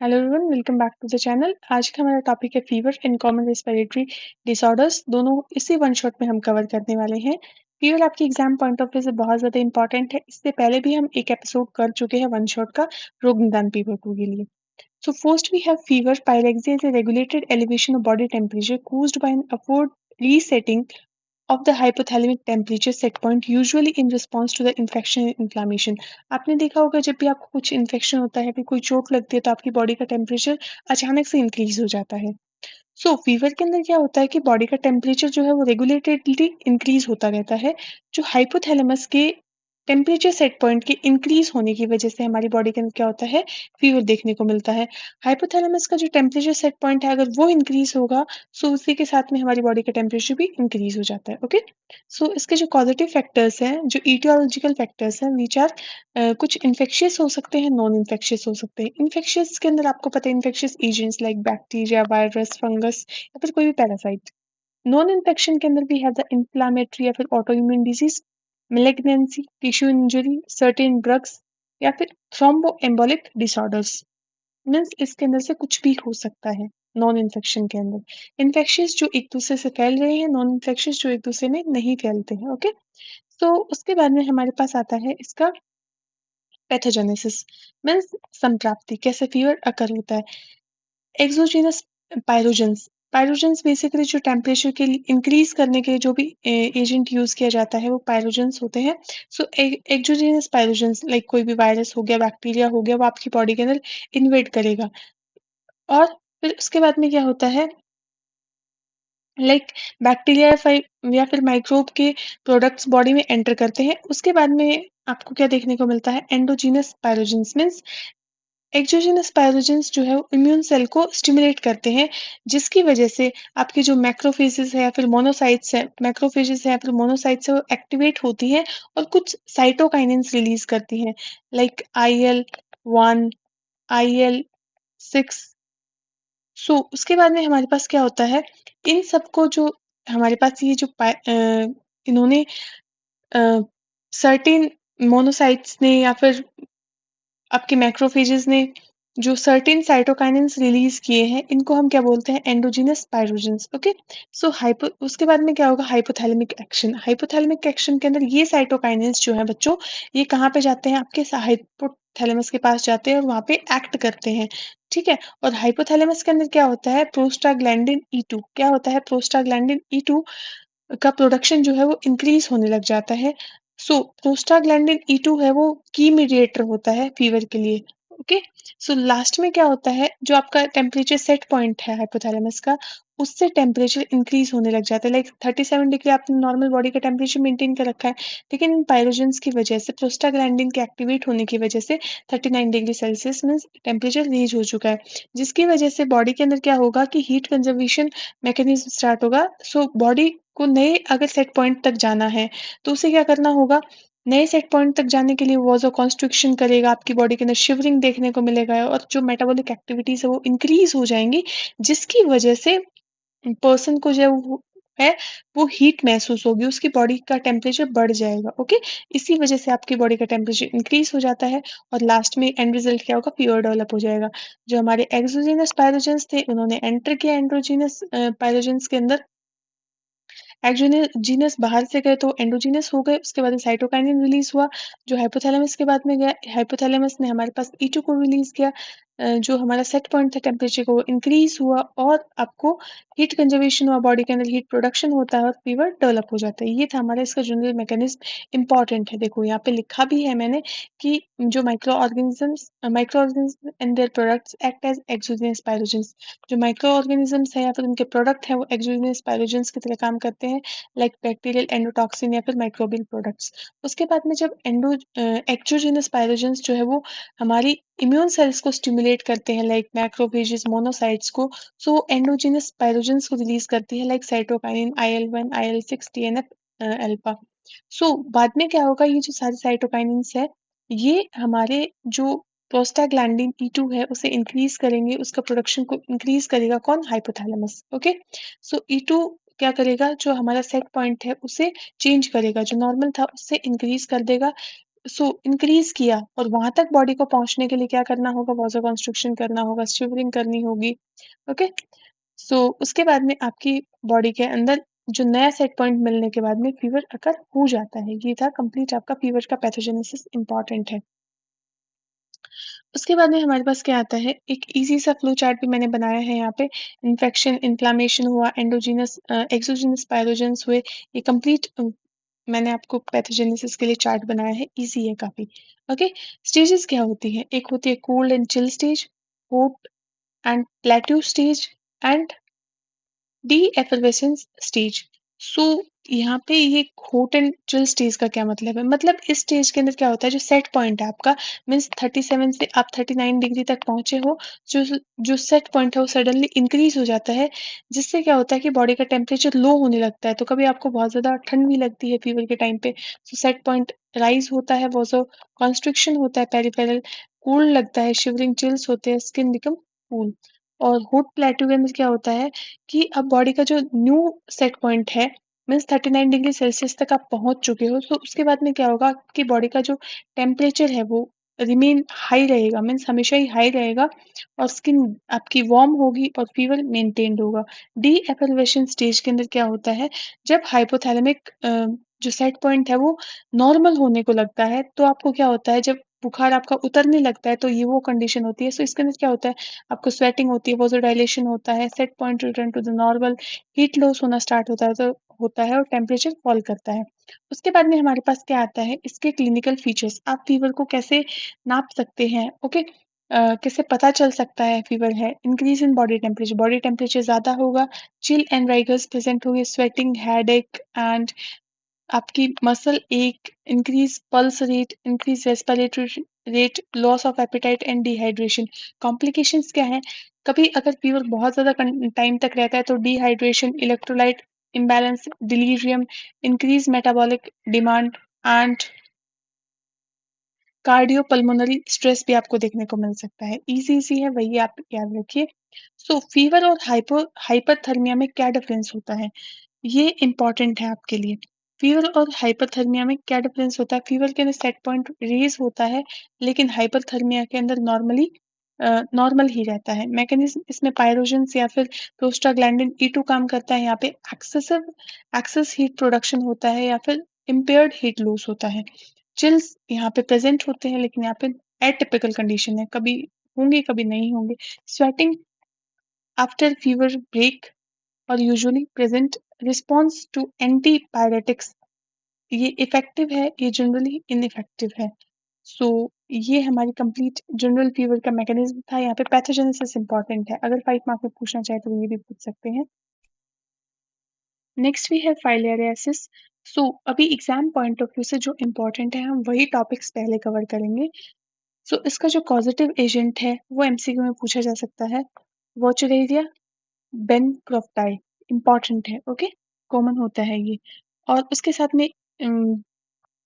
Hello everyone, welcome back to the channel. आज का हमारा टॉपिक है fever and common respiratory disorders. दोनों इसी वन शॉट में हम कवर करने वाले हैं। फीवर आपकी एग्जाम पॉइंट ऑफ व्यू से बहुत ज़्यादा इंपॉर्टेंट है। इससे पहले भी हम एक एपिसोड कर चुके हैं वन शॉट का रोग निदान फीवर 2 के लिए। So first we have fever. Pyrexia is a regulated elevation of body temperature caused by an upward resetting of the hypothalamic temperature set point, usually in response to the infection and inflammation. आपने देखा होगा जब भी आपको कुछ infection होता है, फिर कोई चोट लगती है तो आपकी बॉडी का टेम्परेचर अचानक से इंक्रीज हो जाता है। फीवर के अंदर क्या होता है कि बॉडी का टेम्परेचर जो है वो रेगुलेटेडली इंक्रीज होता रहता है, जो हाइपोथैलेमस के टेम्परेचर सेट पॉइंट के इंक्रीज होने की वजह से हमारी बॉडी के अंदर क्या होता है, फीवर देखने को मिलता है। हाइपोथैलेमस का जो टेम्परेचर सेट पॉइंट है अगर वो इंक्रीज होगा, सो उसी के साथ में हमारी बॉडी का टेम्परेचर भी इंक्रीज हो जाता है। ओके, सो इसके जो कॉजेटिव फैक्टर्स हैं, जो ईटियोलॉजिकल फैक्टर्स हैं, विच आर कुछ इन्फेक्शियस हो सकते हैं, नॉन इन्फेक्शियस हो सकते हैं। इन्फेक्शियस के अंदर आपको पता है infectious agents like bacteria, virus, fungus या फिर कोई भी पैरासाइट। नॉन इन्फेक्शन के अंदर भी है द इन्फ्लामेटरी या फिर auto immune disease, malignancy, tissue injury, certain drugs या फिर थ्रोम्बो एम्बोलिक डिसऑर्डर्स। मीन्स इसके अंदर से कुछ भी हो सकता है नॉन इन्फेक्शन के अंदर। इन्फेक्शियस जो एक दूसरे से फैल रहे हैं, नॉन इन्फेक्शियस जो एक दूसरे में नहीं फैलते हैं। ओके, तो उसके बाद में हमारे पास आता है इसका पैथोजेनेसिस। मीन्स संप्राप्ति, कैसे फीवर अकर होता है। Exogenous pyrogens. पायरोजेंस बेसिकली जो टेम्परेचर के लिए इंक्रीज करने के लिए जो भी एजेंट यूज किया जाता है वो पायरोजेंस होते हैं। एक्सोजीनस पायरोजेंस लाइक कोई भी वायरस हो गया, बैक्टीरिया हो गया, वो आपकी बॉडी के अंदर इन्वेड करेगा। और फिर उसके बाद में क्या होता है, लाइक बैक्टीरिया या फिर माइक्रोब के प्रोडक्ट्स बॉडी में एंटर करते हैं। उसके बाद में आपको क्या देखने को मिलता है, endogenous pyrogens. Means exogenous pyrogens जो है वो इम्यून सेल को स्टिमुलेट करते हैं, जिसकी वजह से आपके जो मैक्रोफेजेस है या फिर मोनोसाइट्स है, मैक्रोफेजेस है या फिर मोनोसाइट्स है, वो एक्टिवेट होती हैं और कुछ साइटोकाइनेंस रिलीज करती हैं, लाइक IL-1, IL-6। उसके बाद में हमारे पास क्या होता है, इन सबको जो हमारे पास ये जो इन्होंने सर्टेन मोनोसाइट्स ने या फिर आपके मैक्रोफेजेस ने जो सर्टेन साइटोकाइनेंस रिलीज किए हैं, इनको हम क्या बोलते हैं, एंडोजीनस पायरोजेंस। ओके, हाइपो उसके बाद में क्या होगा, हाइपोथैलेमिक एक्शन। हाइपोथैलेमिक एक्शन के अंदर ये साइटोकाइनेंस जो है बच्चों, ये कहाँ पे जाते हैं, आपके हाइपोथैलेमस के पास जाते हैं और वहां पे एक्ट करते हैं। ठीक है, और हाइपोथैलेमस के अंदर क्या होता है, प्रोस्टाग्लैंडिन E2। क्या होता है, प्रोस्टाग्लैंडिन E2 का प्रोडक्शन जो है वो इंक्रीज होने लग जाता है। प्रोस्टाग्लैंडिन E2 है वो की मीडिएटर होता है फीवर के लिए। ओके, लास्ट में क्या होता है, जो आपका टेम्परेचर सेट पॉइंट है हाइपोथैलेमस का, उससे टेम्परेचर इंक्रीज होने लग जाता है। लाइक 37 डिग्री आपने नॉर्मल बॉडी का टेम्परेचर मेंटेन कर रखा है, लेकिन इन पायरोजेंस की वजह से, प्रोस्टाग्लैंडिन के एक्टिवेट होने की वजह से 39 डिग्री सेल्सियस में टेम्परेचर रीच हो चुका है, जिसकी वजह से बॉडी के अंदर क्या होगा कि हीट कंजर्वेशन मैकेनिज्म स्टार्ट होगा। बॉडी को नए अगर सेट पॉइंट तक जाना है तो उसे क्या करना होगा, नए सेट पॉइंट तक जाने के लिए वाज़ो कॉन्स्ट्रिक्शन करेगा, आपकी बॉडी के अंदर शिवरिंग देखने को मिलेगा और जो मेटाबॉलिक एक्टिविटीज है वो इंक्रीज हो जाएंगी, जिसकी वजह से पर्सन को जो है वो हीट महसूस होगी, उसकी बॉडी का टेम्परेचर बढ़ जाएगा। ओके, इसी वजह से आपकी बॉडी का टेम्परेचर इंक्रीज हो जाता है और लास्ट में एंड रिजल्ट क्या होगा, फीवर डेवलप हो जाएगा। जो हमारे एक्सोजेनस पायरोजेंस थे उन्होंने एंटर किया एंड्रोजीनस पायरोजेंस के अंदर, एक्सोजीनस बाहर से गए तो एंडोजीनस हो गए, उसके बाद में साइटोकाइनिन रिलीज हुआ जो हाइपोथैलेमस के बाद में गया, हाइपोथैलेमस ने हमारे पास E2 को रिलीज किया, जो हमारा सेट पॉइंट था टेम्परेचर को वो इंक्रीज हुआ और आपको हीट कंजर्वेशन हुआ, बॉडी के अंदर हीट प्रोडक्शन होता है और फीवर डेवलप हो जाता है। ये था हमारा इसका जनरल मैकेनिज्म। इंपॉर्टेंट है, देखो यहाँ पे लिखा भी है मैंने कि जो micro organism and their products act as exogenous pyrogens. जो माइक्रो ऑर्गेनिजम्स है या फिर उनके प्रोडक्ट है वो एक्सोजेनस पायरोजेंस की तरह काम करते हैं, लाइक बैक्टीरियल एंडोटॉक्सिन या फिर माइक्रोबियल प्रोडक्ट्स। उसके बाद में जब एक्सोजेनस पायरोजेंस जो है वो हमारी इम्यून सेल्स को स्टिमुलेट करते हैं, लाइक मैक्रोफेजेस, मोनोसाइट्स को, एंडोजेनस पायरोजेंस को रिलीज करती है, like cytokinin, IL-1, IL-6, TNF alpha. बाद में क्या होगा, ये जो सारे साइटोकाइनिन्स है ये हमारे जो प्रोस्टाग्लैंडिन E2 है उसे इंक्रीज करेंगे, उसका प्रोडक्शन को इंक्रीज करेगा कौन, हाइपोथैलेमस। ओके, E2 क्या करेगा, जो हमारा सेट पॉइंट है उसे चेंज करेगा, जो नॉर्मल था उससे इंक्रीज कर देगा, इंक्रीज किया और वहां तक बॉडी को पहुंचने के लिए क्या करना होगा, वाज़ो कंस्ट्रिक्शन करना होगा, शिवरिंग करनी होगी। ओके, उसके बाद में आपकी बॉडी के अंदर जो नया सेट पॉइंट मिलने के बाद में फीवर अकर हो जाता है। ये था कंप्लीट आपका फीवर का पैथोजेनेसिस इंपॉर्टेंट है। उसके बाद में हमारे पास क्या आता है, एक इजी सा फ्लो चार्ट भी मैंने बनाया है यहाँ पे। इन्फेक्शन, इन्फ्लामेशन हुआ, एंडोजीनस एक्सोजीनस पायरोजेंस हुए, ये कंप्लीट मैंने आपको पैथोजेनेसिस के लिए चार्ट बनाया है, इजी है काफी। ओके, स्टेजेस क्या होती है, एक होती है cold and chill stage, hot and plateau stage and defervescence stage. So यहाँ पे ये हॉट एंड चिल स्टेज का क्या मतलब है, मतलब इस स्टेज के अंदर क्या होता है, जो सेट पॉइंट है आपका, मीन्स 37 से आप 39 डिग्री तक पहुंचे हो, जो जो सेट पॉइंट है वो सडनली इंक्रीज हो जाता है, जिससे क्या होता है कि बॉडी का टेम्परेचर लो होने लगता है। तो कभी आपको बहुत ज्यादा ठंड भी लगती है फीवर के टाइम पे, तो सेट पॉइंट राइज होता है, वो जो कॉन्स्ट्रिक्शन होता है पेरिफेरल, कूल लगता है, शिवरिंग चिल्स होते हैं, स्किन बिकम कूल। और हॉट प्लेट्यू के अंदर क्या होता है कि अब बॉडी का जो न्यू सेट पॉइंट है, मीन्स 39 डिग्री सेल्सियस तक आप पहुंच चुके हो, तो उसके बाद में क्या होगा कि बॉडी का जो टेम्परेचर है वो रिमेन हाई रहेगा, मीन्स हमेशा ही हाई रहेगा, और स्किन आपकी वार्म होगी और फीवर मेंटेन्ड होगा। डी एपलवेशन स्टेज के अंदर क्या होता है, जब हाइपोथैलेमिक जो सेट पॉइंट है वो नॉर्मल होने को लगता है, तो आपको क्या होता है, जब बुखार आपका उतरने लगता है, तो ये वो कंडीशन होती है। सो इसके अंदर क्या होता है, आपको स्वेटिंग होती है, वाज़ोडाइलेशन होता है, set point return to the normal, heat loss होना स्टार्ट होता है और टेम्परेचर फॉल करता है। उसके बाद में हमारे पास क्या आता है, इसके क्लिनिकल फीचर्स, आप फीवर को कैसे नाप सकते हैं। ओके, कैसे पता चल सकता है फीवर है, इंक्रीज इन बॉडी टेम्परेचर ज्यादा होगा, चिल एंड राइगर्स प्रेजेंट होंगे, स्वेटिंग, हेडेक एंड आपकी मसल एक, increase pulse rate, increase respiratory rate, loss of appetite and dehydration. Complications क्या है, कभी अगर फीवर बहुत ज्यादा टाइम तक रहता है तो dehydration, electrolyte imbalance, delirium, increase metabolic demand and cardiopulmonary stress भी आपको देखने को मिल सकता है। इजी सी है, वही आप याद रखिए। फीवर और हाइपरथर्मिया में क्या डिफरेंस होता है, ये इंपॉर्टेंट है आपके लिए। फीवर और हाइपरथर्मिया में क्या डिफरेंस होता है, फीवर के अंदर सेट पॉइंट रेज होता है, लेकिन हाइपरथर्मिया के अंदर नॉर्मली नॉर्मल ही रहता है। मैकेनिज्म इसमें पायरोजन्स या फिर प्रोस्टाग्लैंडिन E2 काम करता है, यहाँ पे एक्सेस हीट प्रोडक्शन होता है या फिर इम्पेयर्ड हीट लॉस होता है। चिल्स यहाँ पे प्रेजेंट होते हैं, लेकिन यहाँ पे एटिपिकल कंडीशन है, कभी होंगे कभी नहीं होंगे। स्वेटिंग आफ्टर फीवर ब्रेक और usually present response to antipyretics, ये इफेक्टिव है, ये जनरली इनइफेक्टिव है। सो ये हमारी कंप्लीट जनरल फीवर का मैकेनिज्म था। यहाँ पे पैथोजेनेसिस इंपॉर्टेंट है, अगर 5 मार्क में पूछना चाहे तो ये भी पूछ सकते हैं। नेक्स्ट भी है फाइलेरियासिस। अभी एग्जाम पॉइंट ऑफ व्यू से जो इम्पोर्टेंट है हम वही टॉपिक्स पहले कवर करेंगे। इसका जो कॉजेटिव एजेंट है वो एमसीक्यू में पूछा जा सकता है, वॉचरेरिया बेनक्रोफ्टाई, इम्पॉर्टेंट है। ओके, कॉमन होता है ये। और उसके साथ में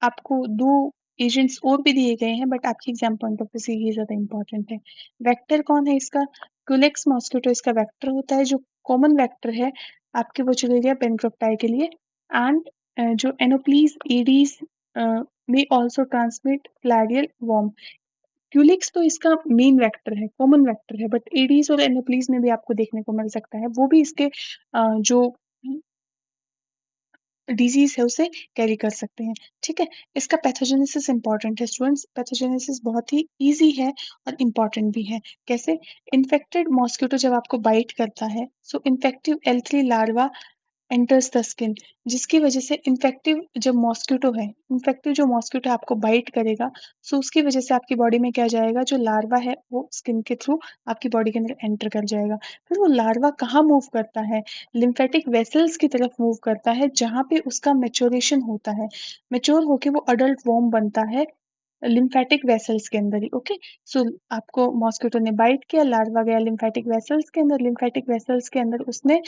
आपको दो एजेंट्स और भी दिए गए हैं, बट आपकी एग्जाम पॉइंट ऑफ व्यू से ये ज्यादा इंपॉर्टेंट है। वेक्टर कौन है इसका, क्यूलेक्स मॉस्किटो इसका वेक्टर होता है, जो कॉमन वेक्टर है आपके वोचुलेरिया बेनक्रोफ्टाई के लिए। एंड जो एनोप्लीज एडीज में ऑल्सो ट्रांसमिट फ्लैरियल वॉर्म। क्यूलिक्स तो इसका मेन वेक्टर है, कॉमन वेक्टर है, बट एडीज और एनोप्लीज में भी आपको देखने को मिल सकता है, वो भी इसके जो डिजीज है उसे कैरी कर सकते हैं। ठीक है, इसका पैथोजेनेसिस इंपॉर्टेंट है स्टूडेंट्स, पैथोजेनेसिस बहुत ही इजी है और इम्पॉर्टेंट भी है। कैसे, इन्फेक्टेड मॉस्किटो जब आपको बाइट करता है, infective L3 larva enters the skin, जिसकी वजह से इन्फेक्टिव जब मॉस्किटो है, इन्फेक्टिव जो मॉस्किटो आपको बाइट करेगा, उसकी वजह से आपकी बॉडी में क्या जाएगा, जो लार्वा है वो स्किन के थ्रू आपकी बॉडी के अंदर एंटर कर जाएगा। फिर वो लार्वा कहाँ मूव करता है, लिम्फेटिक वेसल्स की तरफ मूव करता है, जहाँ पे उसका मेच्योरेशन होता है, मेच्योर होके वो अडल्ट वॉर्म बनता है लिम्फेटिक वेसल्स के अंदर ही। ओके, आपको मॉस्किटो ने बाइट किया, लार्वा गया लिम्फेटिक वेसल्स के अंदर, लिम्फेटिक वेसल्स के अंदर उसने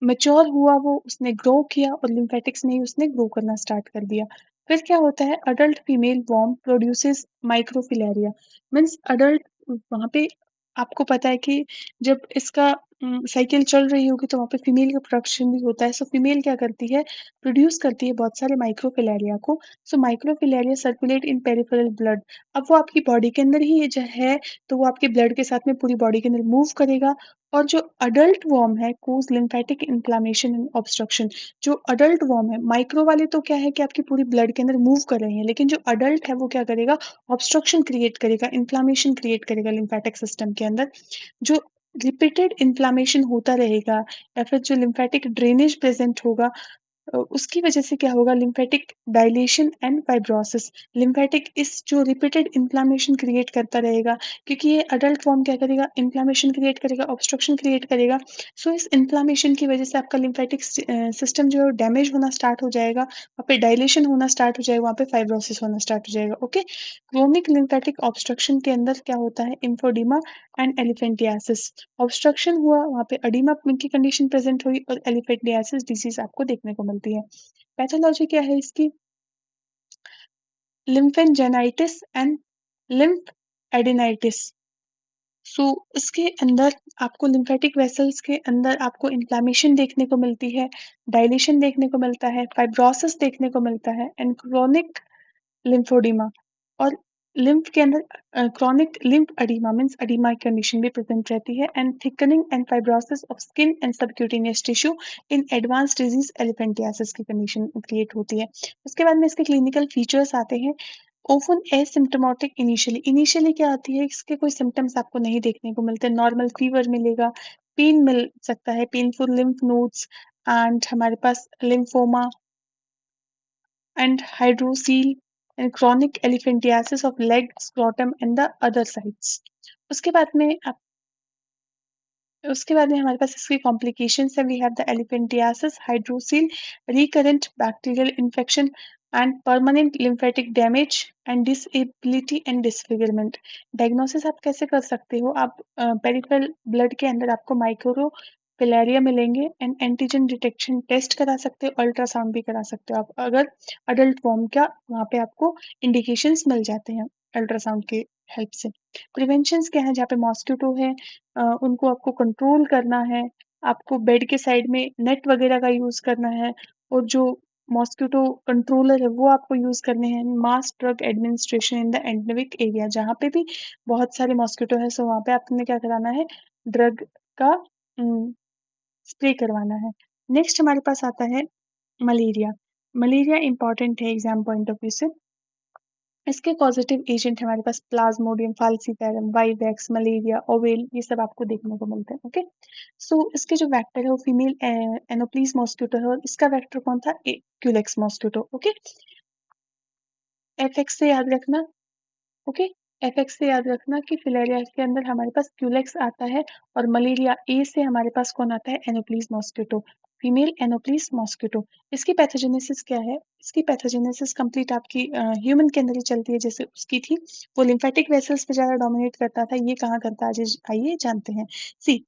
मैच्योर हुआ, वो उसने ग्रो किया और लिम्फेटिक्स में ही उसने ग्रो करना स्टार्ट कर दिया। फिर क्या होता है, adult female worm produces microfilaria, means adult, वहां पे आपको पता है कि जब इसका साइकिल चल रही होगी तो वहाँ पे फीमेल का प्रोडक्शन भी होता है। सो फीमेल क्या करती है, प्रोड्यूस करती है बहुत सारे माइक्रोफिलेरिया को। So microfilaria circulate in peripheral blood. अब वो आपकी बॉडी के अंदर ही जो है, तो वो आपके ब्लड के साथ में पूरी बॉडी के अंदर मूव करेगा। और जो अडल्ट वॉर्म है कोज लिम्फेटिक इन्फ्लामेशन एंड ऑब्स्ट्रक्शन। जो अडल्ट वॉर्म है, माइक्रो वाले तो क्या है कि आपकी पूरी ब्लड के अंदर मूव कर रहे हैं, लेकिन जो अडल्ट है वो क्या करेगा, ऑब्स्ट्रक्शन क्रिएट करेगा, इन्फ्लामेशन क्रिएट करेगा लिम्फेटिक सिस्टम के अंदर। जो रिपीटेड इन्फ्लामेशन होता रहेगा या फिर जो लिम्फेटिक ड्रेनेज प्रेजेंट होगा, उसकी वजह से क्या होगा, lymphatic dilation and fibrosis. Lymphatic इस जो रिपीटेड इन्फ्लामेशन क्रिएट करता रहेगा, क्योंकि ये अडल्ट फॉर्म क्या करेगा, इन्फ्लामेशन क्रिएट करेगा, ऑब्स्ट्रक्शन क्रिएट करेगा। सो इस इन्फ्लामेशन की वजह से आपका लिम्फेटिक सिस्टम जो है डैमेज होना स्टार्ट हो जाएगा, वहाँ पे डायलेशन होना स्टार्ट हो जाएगा, वहाँ पे फाइब्रोसिस होना स्टार्ट हो जाएगा। ओके, क्रोनिक लिम्फेटिक ऑब्स्ट्रक्शन के अंदर क्या होता है, इम्फोडिमा एंड एलिफेंटियासिस। ऑब्स्ट्रक्शन हुआ, वहाँ पे अडीमा की कंडीशन प्रेजेंट हुई और एलिफेंटियासिस डिजीज आपको देखने को मिलती है। पैथोलॉजी क्या है इसकी, लिम्फेंजेनाइटिस एंड लिम्फ एडिनाइटिस। सो इसके अंदर आपको लिम्फेटिक वेसल्स के अंदर आपको इन्फ्लामेशन देखने को मिलती है, डायलेशन देखने को मिलता है, फाइब्रोसिस देखने को मिलता है एंड क्रोनिक लिम्फोडिमा। और लिम्फ के अंदर chronic lymph oedema means oedema condition भी प्रेजेंट रहती है and thickening and fibrosis of skin and subcutaneous tissue in advance disease elephantiasis की कंडीशन क्रिएट होती है। उसके बाद में इसके क्लिनिकल फीचर्स आते हैं। ओफन एसिम्प्टोमेटिक इनिशियली, इनिशियली क्या आती है, इसके कोई सिम्टम्स आपको नहीं देखने को मिलते, नॉर्मल फीवर मिलेगा, पेन मिल सकता है, पेनफुल लिम्फ नोड्स एंड हमारे पास lymphoma and hydrocele and chronic elephantiasis of leg, scrotum and the other sides. उसके बाद में आप उसके बाद में हमारे पास इसकी कॉम्प्लिकेशंस है। We have the elephantiasis, hydrocele, recurrent bacterial infection and permanent lymphatic damage and disability and disfigurement. Diagnosis आप कैसे कर सकते हो, आप पेरिफेरल ब्लड के अंदर आपको माइक्रो फिलेरिया मिलेंगे एंड एंटीजन डिटेक्शन टेस्ट करा सकते हो, अल्ट्रासाउंड भी करा सकते हो आप। अगर अडल्ट फॉर्म का वहाँ पे आपको इंडिकेशंस मिल जाते हैं अल्ट्रासाउंड के हेल्प से। प्रिवेंशंस क्या है, जहाँ पे मॉस्किटो है उनको आपको कंट्रोल करना है, आपको बेड के साइड में नेट वगैरह का यूज करना है, और जो मॉस्किटो कंट्रोलर है वो आपको यूज करने हैं। Mass drug administration in the endemic area, जहाँ पे भी बहुत सारे मॉस्किटो है, सो वहाँ पे आपने क्या कराना है, ड्रग का स्प्रे करवाना है। नेक्स्ट हमारे पास आता है मलेरिया। मलेरिया इंपॉर्टेंट है एग्जाम पॉइंट ऑफ व्यू से। इसके पॉजिटिव एजेंट हमारे पास प्लाज्मोडियम फाल्सीपैरम, वाइवैक्स, मलेरिया, ओवेल, ये सब आपको देखने को मिलते हैं। ओके, सो इसके जो वेक्टर है वो फीमेल एनोप्लीज मॉस्किटो है और इसका वेक्टर कौन था, क्यूलेक्स मॉस्किटो। ओके, एफएक्स से याद रखना। ओके, एफएक्स से याद रखना कि फिलेरिया के अंदर हमारे पास क्यूलेक्स आता है और मलेरिया ए से हमारे पास कौन आता है, एनोप्लीज मॉस्किटो, फीमेल एनोप्लीज मॉस्किटो। इसकी पैथोजेनेसिस क्या है, इसकी पैथोजेनेसिस कंप्लीट आपकी ह्यूमन के अंदर ही चलती है जैसे उसकी थी। वो लिम्फेटिक वेसल्स पे ज्यादा डोमिनेट करता था, ये कहाँ करता है, आइए जानते हैं। सी,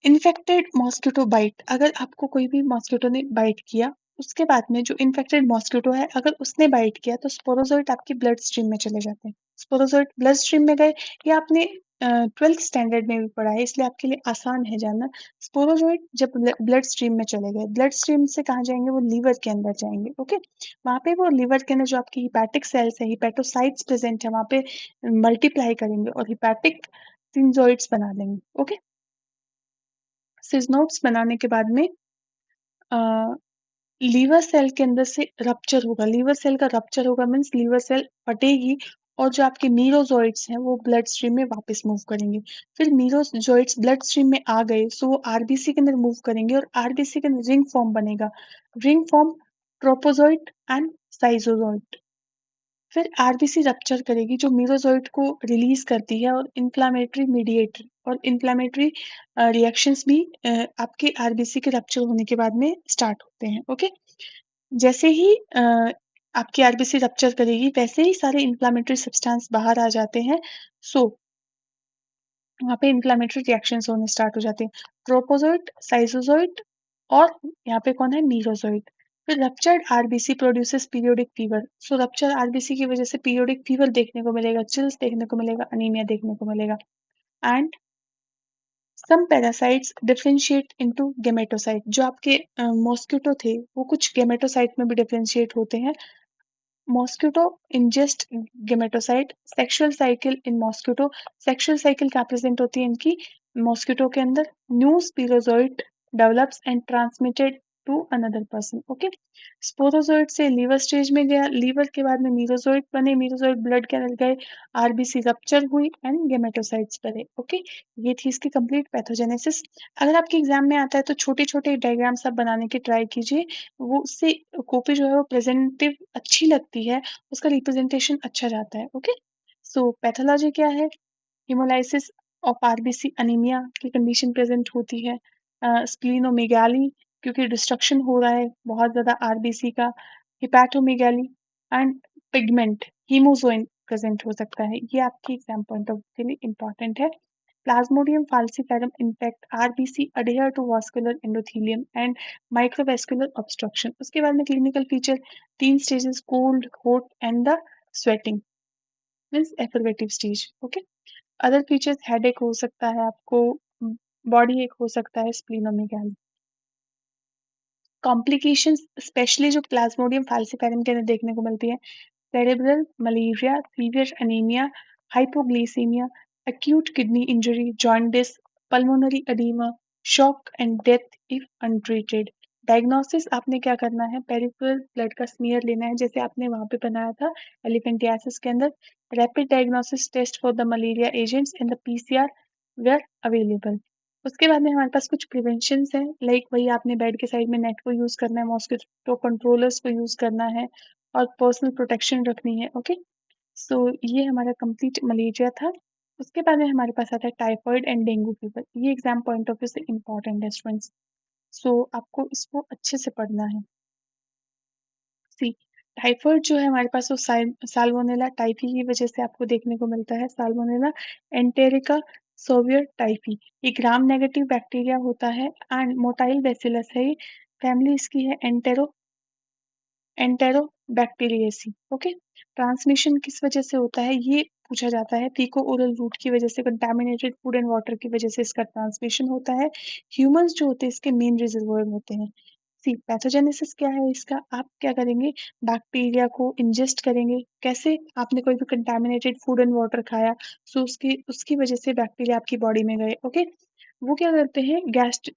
इन्फेक्टेड मॉस्किटो बाइट, अगर आपको कोई भी मॉस्किटो ने बाइट किया, उसके बाद में जो इन्फेक्टेड मॉस्किटो है अगर उसने बाइट किया तो स्पोरोजोइट आपकी ब्लड स्ट्रीम में चले जाते हैं। स्पोरोजोइट ब्लड स्ट्रीम में गए, ये आपने 12th स्टैंडर्ड में भी पढ़ा है, इसलिए आपके लिए आसान है जानना। स्पोरोजोइट जब ब्लड स्ट्रीम में चले गए, ब्लड स्ट्रीम से कहाँ जाएंगे, वो लीवर के अंदर जाएंगे। ओके, वहाँ पे वो लीवर के अंदर जो आपकी हिपैटिक सेल्स है, हिपैटोसाइट्स प्रेजेंट है, वहाँ पे मल्टीप्लाई करेंगे और हिपैटिक सिंजोइड्स बना देंगे। ओके, सिजनोट्स बनाने के बाद में लीवर सेल के अंदर से रप्चर होगा, लीवर सेल का रप्चर होगा मीन्स लीवर सेल फटेगी और जो आपके मीरोजोइट्स हैं वो ब्लड स्ट्रीम में वापस मूव करेंगे। फिर मीरोजोइट्स ब्लड स्ट्रीम में आ गए सो वो आरबीसी के अंदर मूव करेंगे और आरबीसी के अंदर रिंग फॉर्म बनेगा, रिंग फॉर्म ट्रोपोजोइट एंड साइजोजोइट। फिर आरबीसी रप्चर करेगी जो मीरोजोइट को रिलीज करती है और इन्फ्लामेटरी मीडिएटर और इन्फ्लामेटरी रिएक्शंस भी आपके आरबीसी के रप्चर होने के बाद में स्टार्ट होते हैं। ओके, जैसे ही आपकी आरबीसी रप्चर करेगी वैसे ही सारे इन्फ्लामेटरी सब्सटेंस बाहर आ जाते हैं। सो वहाँ पे इन्फ्लामेटरी रिएक्शंस होने स्टार्ट हो जाते हैं, ट्रोपोजोइट, साइजोजोइट और यहाँ पे कौन है, मीरोजोइट। फिर ruptured RBC produces periodic fever. So rupture RBC की वजह से पीरियोडिक फीवर देखने को मिलेगा, चिल्स देखने को मिलेगा, अनीमिया देखने को मिलेगा। And some parasites differentiate into gametocyte. जो आपके मॉस्किटो थे वो कुछ गेमेटोसाइट में भी डिफरेंशिएट होते हैं। Mosquito ingest gametocyte. Sexual cycle in mosquito. Sexual cycle क्या प्रेजेंट होती है इनकी मॉस्किटो के अंदर। New sporozoite develops and transmitted to another person. Okay, sporozoite से लीवर स्टेज में गया, लीवर के बाद में मीरोजोइट बने, मीरोजोइट ब्लड के अंदर गए, आरबीसी रप्चर हुई एंड गेमेटोसाइट्स बने। ओके, ये थी इसकी कंप्लीट पैथोजेनेसिस। अगर आपके एग्जाम में आता है तो छोटे छोटे डायग्राम्स आप बनाने की ट्राई कीजिए, वो उससे कॉपी जो है वो प्रेजेंटिव अच्छी लगती है, उसका रिप्रेजेंटेशन अच्छा जाता है। ओके, सो पैथोलॉजी क्या है? हेमोलाइसिस ऑफ आरबीसी अनीमिया की कंडीशन प्रेजेंट होती है। स्प्लीनोमेगाली क्योंकि डिस्ट्रक्शन हो रहा है बहुत ज्यादा आरबीसी का। हिपैटोमेगाली एंड पिगमेंट हीमोजोइन प्रेजेंट हो सकता है। ये आपके एग्जाम पॉइंट ऑफ के लिए इंपॉर्टेंट है। Plasmodium falciparum impact RBC adhere to vascular endothelium and microvascular obstruction। उसके बाद में clinical feature 3 stages cold hot and the sweating means effervescent stage. Okay, other features headache हो सकता है आपको, बॉडी एक हो सकता है, स्प्लीनोमेगाली। कॉम्प्लिकेशंस स्पेशली जो प्लाज्मोडियम फाल्सिफेरम के अंदर देखने को मिलती है, cerebral malaria, severe anemia, hypoglycemia, acute kidney injury, jaundice, pulmonary edema, shock and death if untreated। Diagnosis आपने क्या करना है, पेरिफेरल ब्लड का स्मीयर लेना है जैसे आपने वहां पे बनाया था एलिफेंटियासिस के अंदर। Rapid diagnosis test for the malaria agents and the PCR were available. उसके बाद में हमारे पास कुछ प्रिवेंशन है, लाइक वही आपने बेड के साइड में नेट को यूज करना है, मॉस्किटो कंट्रोलर्स को यूज करना है और पर्सनल प्रोटेक्शन रखनी है। ओके, सो ये हमारा कंप्लीट मलेरिया था। उसके बाद में हमारे पास आता है टाइफाइड एंड डेंगू फीवर। ये एग्जाम पॉइंट ऑफ व्यू से इंपॉर्टेंट है स्टूडेंट्स, सो आपको इसको अच्छे से पढ़ना है। सी, टाइफाइड जो है हमारे पास वो साल्मोनेला टाइफी की वजह से आपको देखने को मिलता है। साल्मोनेला एंटेरिका सोवियर टाइफी, ये ग्राम नेगेटिव बैक्टीरिया होता है एंड मोटाइल बेसिलस है। फैमिली इसकी है एंटेरोबैक्टीरियेसी। ओके, ट्रांसमिशन किस वजह से होता है ये पूछा जाता है। फीको ओरल रूट की वजह से, कंटामिनेटेड फूड एंड वाटर की वजह से इसका ट्रांसमिशन होता है। ह्यूमंस जो होते हैं इसके मेन रिजर्वोयर होते हैं। सी, पैथोजेनेसिस क्या है इसका? आप क्या करेंगे, बैक्टीरिया को इंजेस्ट करेंगे। कैसे? आपने कोई भी कंटामिनेटेड फूड एंड वाटर खाया, सो उसकी उसकी वजह से बैक्टीरिया आपकी बॉडी में गए। ओके, वो क्या करते हैं,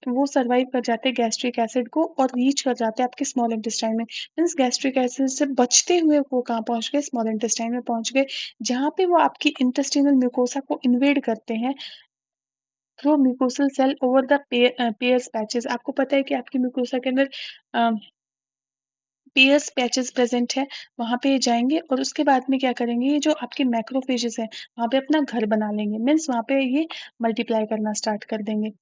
वो सर्वाइव कर जाते हैं गैस्ट्रिक एसिड को और रीच कर जाते हैं आपके स्मॉल इंटेस्टाइन में। मीन्स गैस्ट्रिक एसिड से बचते हुए वो कहाँ पहुंच गए, स्मॉल इंटेस्टाइन में पहुंच गए, जहाँ पे वो आपकी इंटेस्टिनल म्यूकोसा को इन्वेड करते हैं through mucosal cell over the Peyer's patches. आपको पता है कि आपकी म्यूकोसा के अंदर पेयर्स पैचेस प्रेजेंट है, वहां पे ये जाएंगे और उसके बाद में क्या करेंगे, ये जो आपके मैक्रोफेजेस है वहां पे अपना घर बना लेंगे। मीन्स वहां पे ये मल्टीप्लाई करना स्टार्ट कर देंगे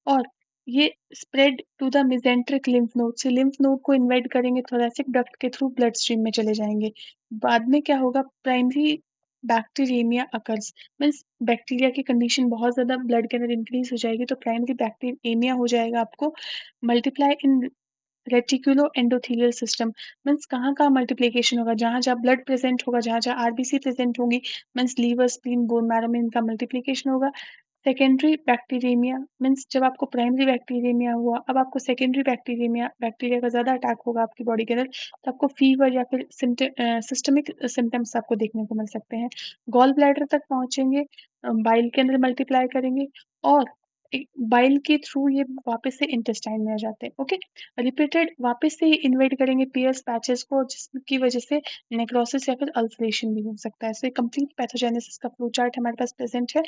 और ये spread to the mesenteric lymph node से लिम्फ नोड को इन्वाइट करेंगे, थोरैसिक डक्ट के थ्रू ब्लड स्ट्रीम में चले जाएंगे। बाद में क्या होगा, primary bacteraemia occurs. Means bacteria की कंडीशन बहुत ज्यादा ब्लड के अंदर इंक्रीज हो जाएगी तो प्राइमरी बैक्टीरियमिया हो जाएगा आपको। Multiply in reticulo endothelial system, means कहाँ कहाँ मल्टीप्लिकेशन होगा, जहाँ जहाँ ब्लड प्रेजेंट होगा, जहाँ जहाँ आरबीसी प्रेजेंट होंगी, means liver spleen bone marrow में इनका मल्टीप्लिकेशन होगा। सेकेंडरी बैक्टीरियमिया मीन्स जब आपको प्राइमरी बैक्टीरियमिया हुआ, अब आपको सेकेंडरी बैक्टीरियमिया, बैक्टीरिया का ज्यादा अटैक होगा आपकी बॉडी के अंदर, तो आपको फीवर या फिर सिस्टमिक सिम्टम्स आपको देखने को मिल सकते हैं। गॉल ब्लैडर तक पहुंचेंगे, बाइल के अंदर मल्टीप्लाई करेंगे और बाइल के थ्रू ये वापस से इंटेस्टाइन में आ जाते हैं। ओके, रिपीटेड वापस से इन्वेट करेंगे पियर्स पैचेस को, जिसकी वजह से नेक्रोसिस या फिर अल्सरेशन भी हो सकता है। सो कंप्लीट पैथोजेनेसिस का फ्लो चार्ट हमारे पास प्रेजेंट है।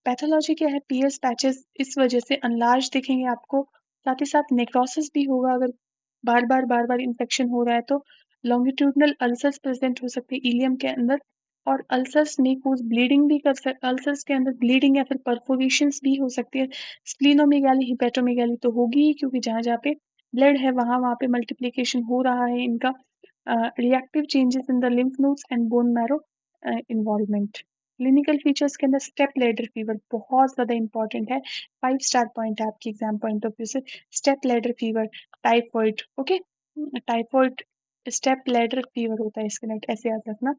पैथोलॉजी क्या है, पियर्स पैचेस इस वजह से अनलार्ज दिखेंगे आपको, साथ ही साथ नेक्रोसिस भी होगा अगर बार बार इन्फेक्शन हो रहा है तो। लॉन्गिट्यूडनल अल्सर्स प्रेजेंट हो सकते हैं इलियम के अंदर और अल्सर्स में कोज ब्लीडिंग भी अल्सर्स के अंदर ब्लीडिंग या फिर परफोरेशंस भी हो सकती है। स्प्लीनोमेगाली हिपेटोमेगाली तो होगी ही, क्योंकि जहाँ जहाँ पे ब्लड है वहां वहां पे मल्टीप्लिकेशन हो रहा है इनका। Reactive changes in the lymph nodes and bone marrow involvement. Clinical features के अंदर स्टेप लेडर फीवर बहुत ज्यादा इंपॉर्टेंट है, 5 स्टार पॉइंट है आपकी एग्जाम पॉइंट ऑफ व्यू से। Step ladder fever, typhoid. Okay, typhoid step ladder fever होता है इसके नेट ऐसे याद रखना।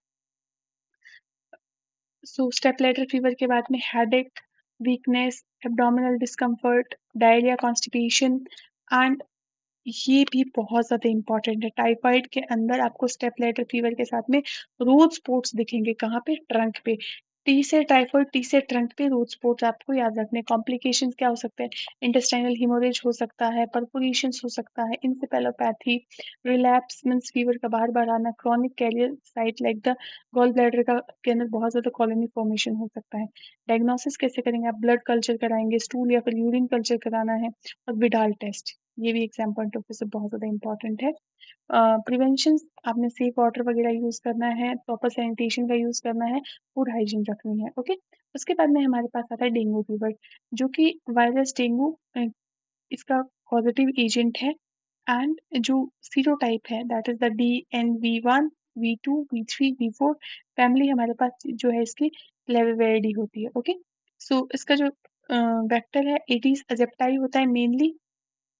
सो स्टेप लेडर फीवर के बाद में headache, weakness, abdominal discomfort, diarrhoea, constipation and ये भी बहुत ज़्यादा इम्पोर्टेंट है। टाइफाइड के अंदर आपको स्टेप लेटर फीवर के साथ में रोज स्पॉट्स दिखेंगे। कहाँ पे? ट्रंक पे। टी से टाइफाइड, टी से ट्रंक पे रोज स्पॉट्स आपको याद रखने। कॉम्प्लिकेशंस क्या हो सकते हैं? इंटेस्टाइनल हिमोरेज हो सकता है, परफोरेशंस हो सकता है, इंसेफेलोपैथी, रिलैप्स मीन्स फीवर का बार बार आना, chronic carrier site like the gall bladder का के अंदर बहुत ज़्यादा कॉलोनी फॉर्मेशन हो सकता है। डायग्नोसिस कैसे करेंगे? आप ब्लड कल्चर कराएंगे, स्टूल या फिर यूरिन कल्चर कराना है, और विडाल टेस्ट, ये भी एग्जाम पॉइंट ऑफ व्यू से बहुत ज़्यादा इंपॉर्टेंट है। प्रिवेंशन, आपने सेफ वाटर वगैरह यूज़ करना है, प्रॉपर सैनिटेशन का यूज़ करना है, फूड हाइजीन रखनी है। ओके, उसके बाद में हमारे पास आता है डेंगू फीवर, जो कि वायरस डेंगू इसका पॉजिटिव एजेंट है। एंड जो सीरोटाइप है that is the DNV1, V2, V3, V4 family हमारे पास जो है इसकी लेविवेरिडी होती है। ओके, सो इसका जो वेक्टर है एडीज अजेप्टाई होता है मेनली।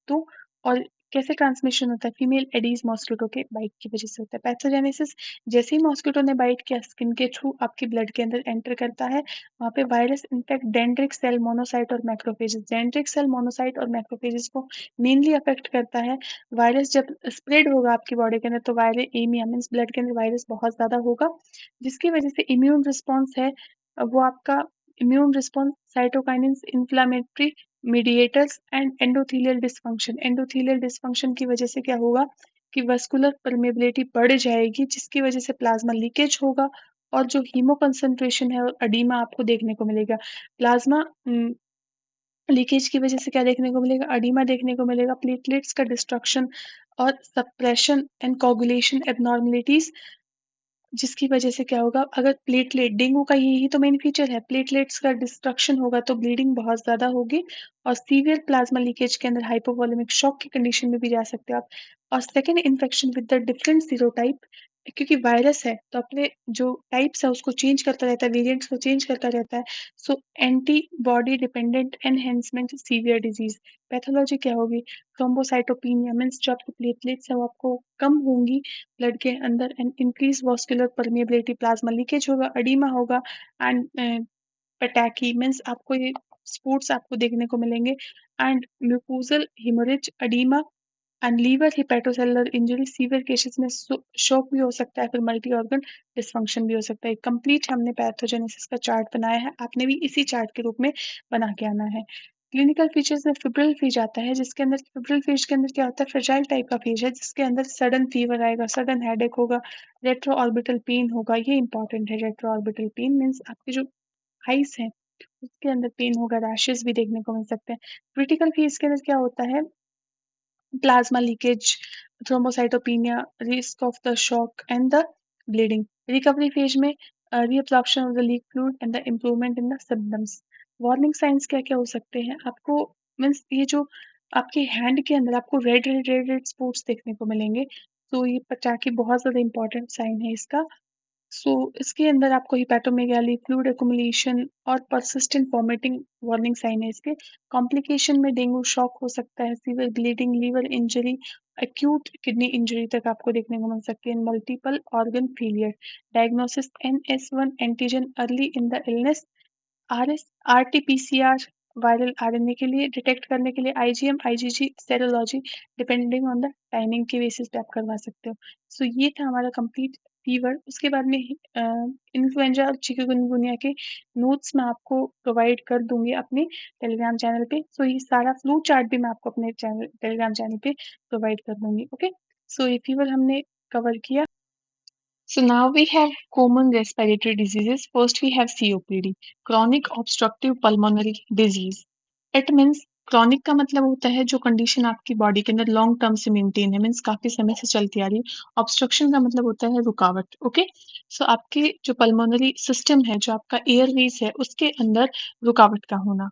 तो और कैसे ट्रांसमिशन होता है? फीमेल एडीज मॉस्किटो के बाइट की वजह से होता है। पैथोजेनेसिस, जैसे ही मॉस्किटो ने बाइट किया स्किन के थ्रू आपके ब्लड के अंदर एंटर करता है, वहाँ पे वायरस इन्फेक्ट डेंड्रिक सेल, मोनोसाइट और मैक्रोफेजेस। डेंड्रिक सेल, मोनोसाइट और मैक्रोफेजेस को मेनली अफेक्ट करता है। वायरस जब स्प्रेड होगा आपकी बॉडी के अंदर तो वायरल एमिया मीन्स ब्लड के अंदर वायरस बहुत ज्यादा होगा, जिसकी वजह से इम्यून रिस्पॉन्स है वो आपका immune response cytokinins, inflammatory mediators and endothelial dysfunction की वजह से क्या होगा कि वस्कुलर परमेबिलिटी बढ़ जाएगी, जिसकी वजह से प्लाज्मा लीकेज होगा और जो हीमो कंसंट्रेशन है और अडीमा आपको देखने को मिलेगा। प्लाज्मा लीकेज की वजह से क्या देखने को मिलेगा? अडीमा देखने को मिलेगा, प्लेटलेट्स का डिस्ट्रक्शन और सप्रेशन एंड कोगुलेशन एबनॉर्मलिटीज, जिसकी वजह से क्या होगा? अगर प्लेटलेट, डेंगू का यही तो मेन फीचर है, प्लेटलेट्स का डिस्ट्रक्शन होगा तो ब्लीडिंग बहुत ज्यादा होगी और सीवियर प्लाज्मा लीकेज के अंदर हाइपोवोलेमिक शॉक की कंडीशन में भी जा सकते हो आप। और second infection with the different serotype, क्योंकि वायरस है तो अपने जो टाइप्स है उसको चेंज करता रहता है, वेरिएंट्स को चेंज करता रहता है। So antibody dependent enhancement severe disease. Pathology क्या होगी? थ्रोम्बोसाइटोपिनिया मीन्स जो आपकी प्लेटलेट्स है वो आपको कम होंगी ब्लड के अंदर, and increase vascular permeability, plasma leakage होगा, अडीमा होगा, एंड पेटैकी मीन्स आपको ये स्पॉट्स आपको देखने को मिलेंगे, and mucosal haemorrhage, oedema and liver hepatocellular injury. Severe cases में शॉक भी हो सकता है, फिर मल्टी ऑर्गन डिस्फंक्शन भी हो सकता है। कंप्लीट हमने पैथोजेनेसिस का चार्ट बनाया है, आपने भी इसी चार्ट के रूप में बना के आना है। क्लिनिकल फीचर्स में फिब्रिल फेज आता है, जिसके अंदर फिब्रिल फेज के अंदर क्या होता है? फ्रेजाइल टाइप का फेज है, जिसके अंदर सडन फीवर आएगा, सडन हेडेक होगा, रेट्रो ऑर्बिटल पेन होगा। ये इंपॉर्टेंट है, रेट्रो ऑर्बिटल पेन मीन्स आपके जो आइस है उसके अंदर पेन होगा, रैशेस भी देखने को मिल सकते हैं। क्रिटिकल फेज के अंदर क्या होता है? plasma leakage, thrombocytopenia, risk of the shock and the bleeding. Recovery phase में reabsorption of the leak fluid and the improvement in the symptoms. Warning signs क्या क्या हो सकते हैं आपको? मीन्स ये जो आपके हैंड के अंदर आपको रेड स्पॉट्स देखने को मिलेंगे, तो ये पटाखे बहुत ज़्यादा इंपॉर्टेंट साइन है इसका। सो इसके अंदर आपको हिपैटोमेगाली, फ्लूइड एक्युमुलेशन और परसिस्टेंट वॉमिटिंग वार्निंग साइन है इसके। कॉम्प्लिकेशन में डेंगू शॉक हो सकता है, severe bleeding, liver injury, acute kidney injury तक आपको देखने को मिल सकती है, multiple organ failure. Diagnosis NS1 antigen early in the illness, RT-PCR viral RNA के लिए डिटेक्ट करने के लिए, IgM, IgG serology depending on the timing के बेसिस पे आप करवा सकते हो। सो ये था हमारा कंप्लीट फीवर। उसके बाद में इन्फ्लुएंजा और चिकनगुनिया के नोट्स मैं आपको प्रोवाइड कर दूंगी अपने टेलीग्राम चैनल पे। सो ये सारा फ्लू चार्ट भी मैं आपको अपने चैनल टेलीग्राम चैनल पे प्रोवाइड कर दूंगी। ओके, सो ये फीवर हमने कवर किया। So now we have common respiratory diseases. First we have COPD, chronic obstructive pulmonary disease. It means chronic का मतलब होता है जो कंडीशन आपकी बॉडी के अंदर लॉन्ग टर्म से मेंटेन है, मीन्स काफी समय से चलती आ रही है। ऑब्स्ट्रक्शन का मतलब होता है रुकावट। ओके, सो आपके जो पल्मोनरी सिस्टम है, जो आपका एयरवेज है, उसके अंदर रुकावट का होना।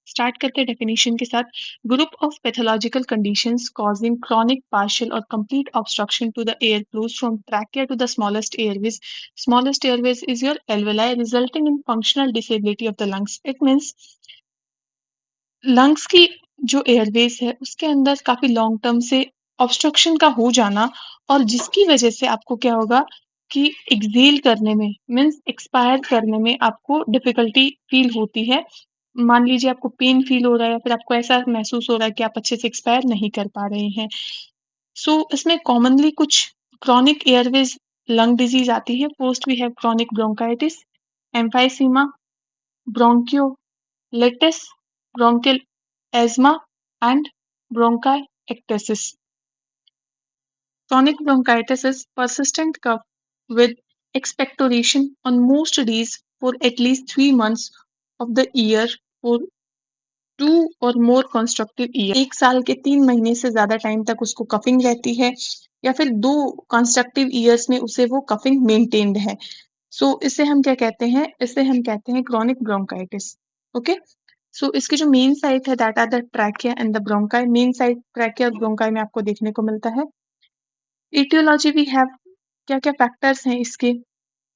स्टार्ट करते हैं डेफिनेशन के साथ। Group of pathological conditions causing chronic partial और complete obstruction to the air flows from trachea to the smallest airways is your alveoli resulting in functional disability of the lungs. It means lungs की जो Airways है उसके अंदर काफी long term से obstruction का हो जाना, और जिसकी वजह से आपको क्या होगा कि एक्सेल करने में मीन्स एक्सपायर करने में आपको डिफिकल्टी फील होती है। मान लीजिए आपको पेन फील हो रहा है या फिर आपको ऐसा महसूस हो रहा है कि आप अच्छे से एक्सपायर नहीं कर पा रहे हैं। सो इसमें कॉमनली कुछ क्रॉनिक एयरवेज लंग डिजीज आती है। First we have chronic bronchitis, emphysema, bronchiolitis, bronchial asthma and bronchitis. Chronic bronchitis is persistent cough with expectoration on most days for at least 3 months of the year for 2 or more consecutive years। 1 साल के 3 महीने से ज्यादा time तक उसको coughing रहती है या फिर 2 कंस्ट्रक्टिव ईयर्स में उसे वो कफिंग मेंटेन्ड है। सो इसे हम क्या कहते हैं, इसे हम कहते हैं क्रॉनिक ब्रोंकाइटिस। ओके, सो इसके जो मेन साइट है that are the trachea and the bronchi. Main site trachea और ब्रोंकाई में आपको देखने को मिलता है। एटियोलॉजी वी हैव, क्या क्या फैक्टर्स हैं इसके।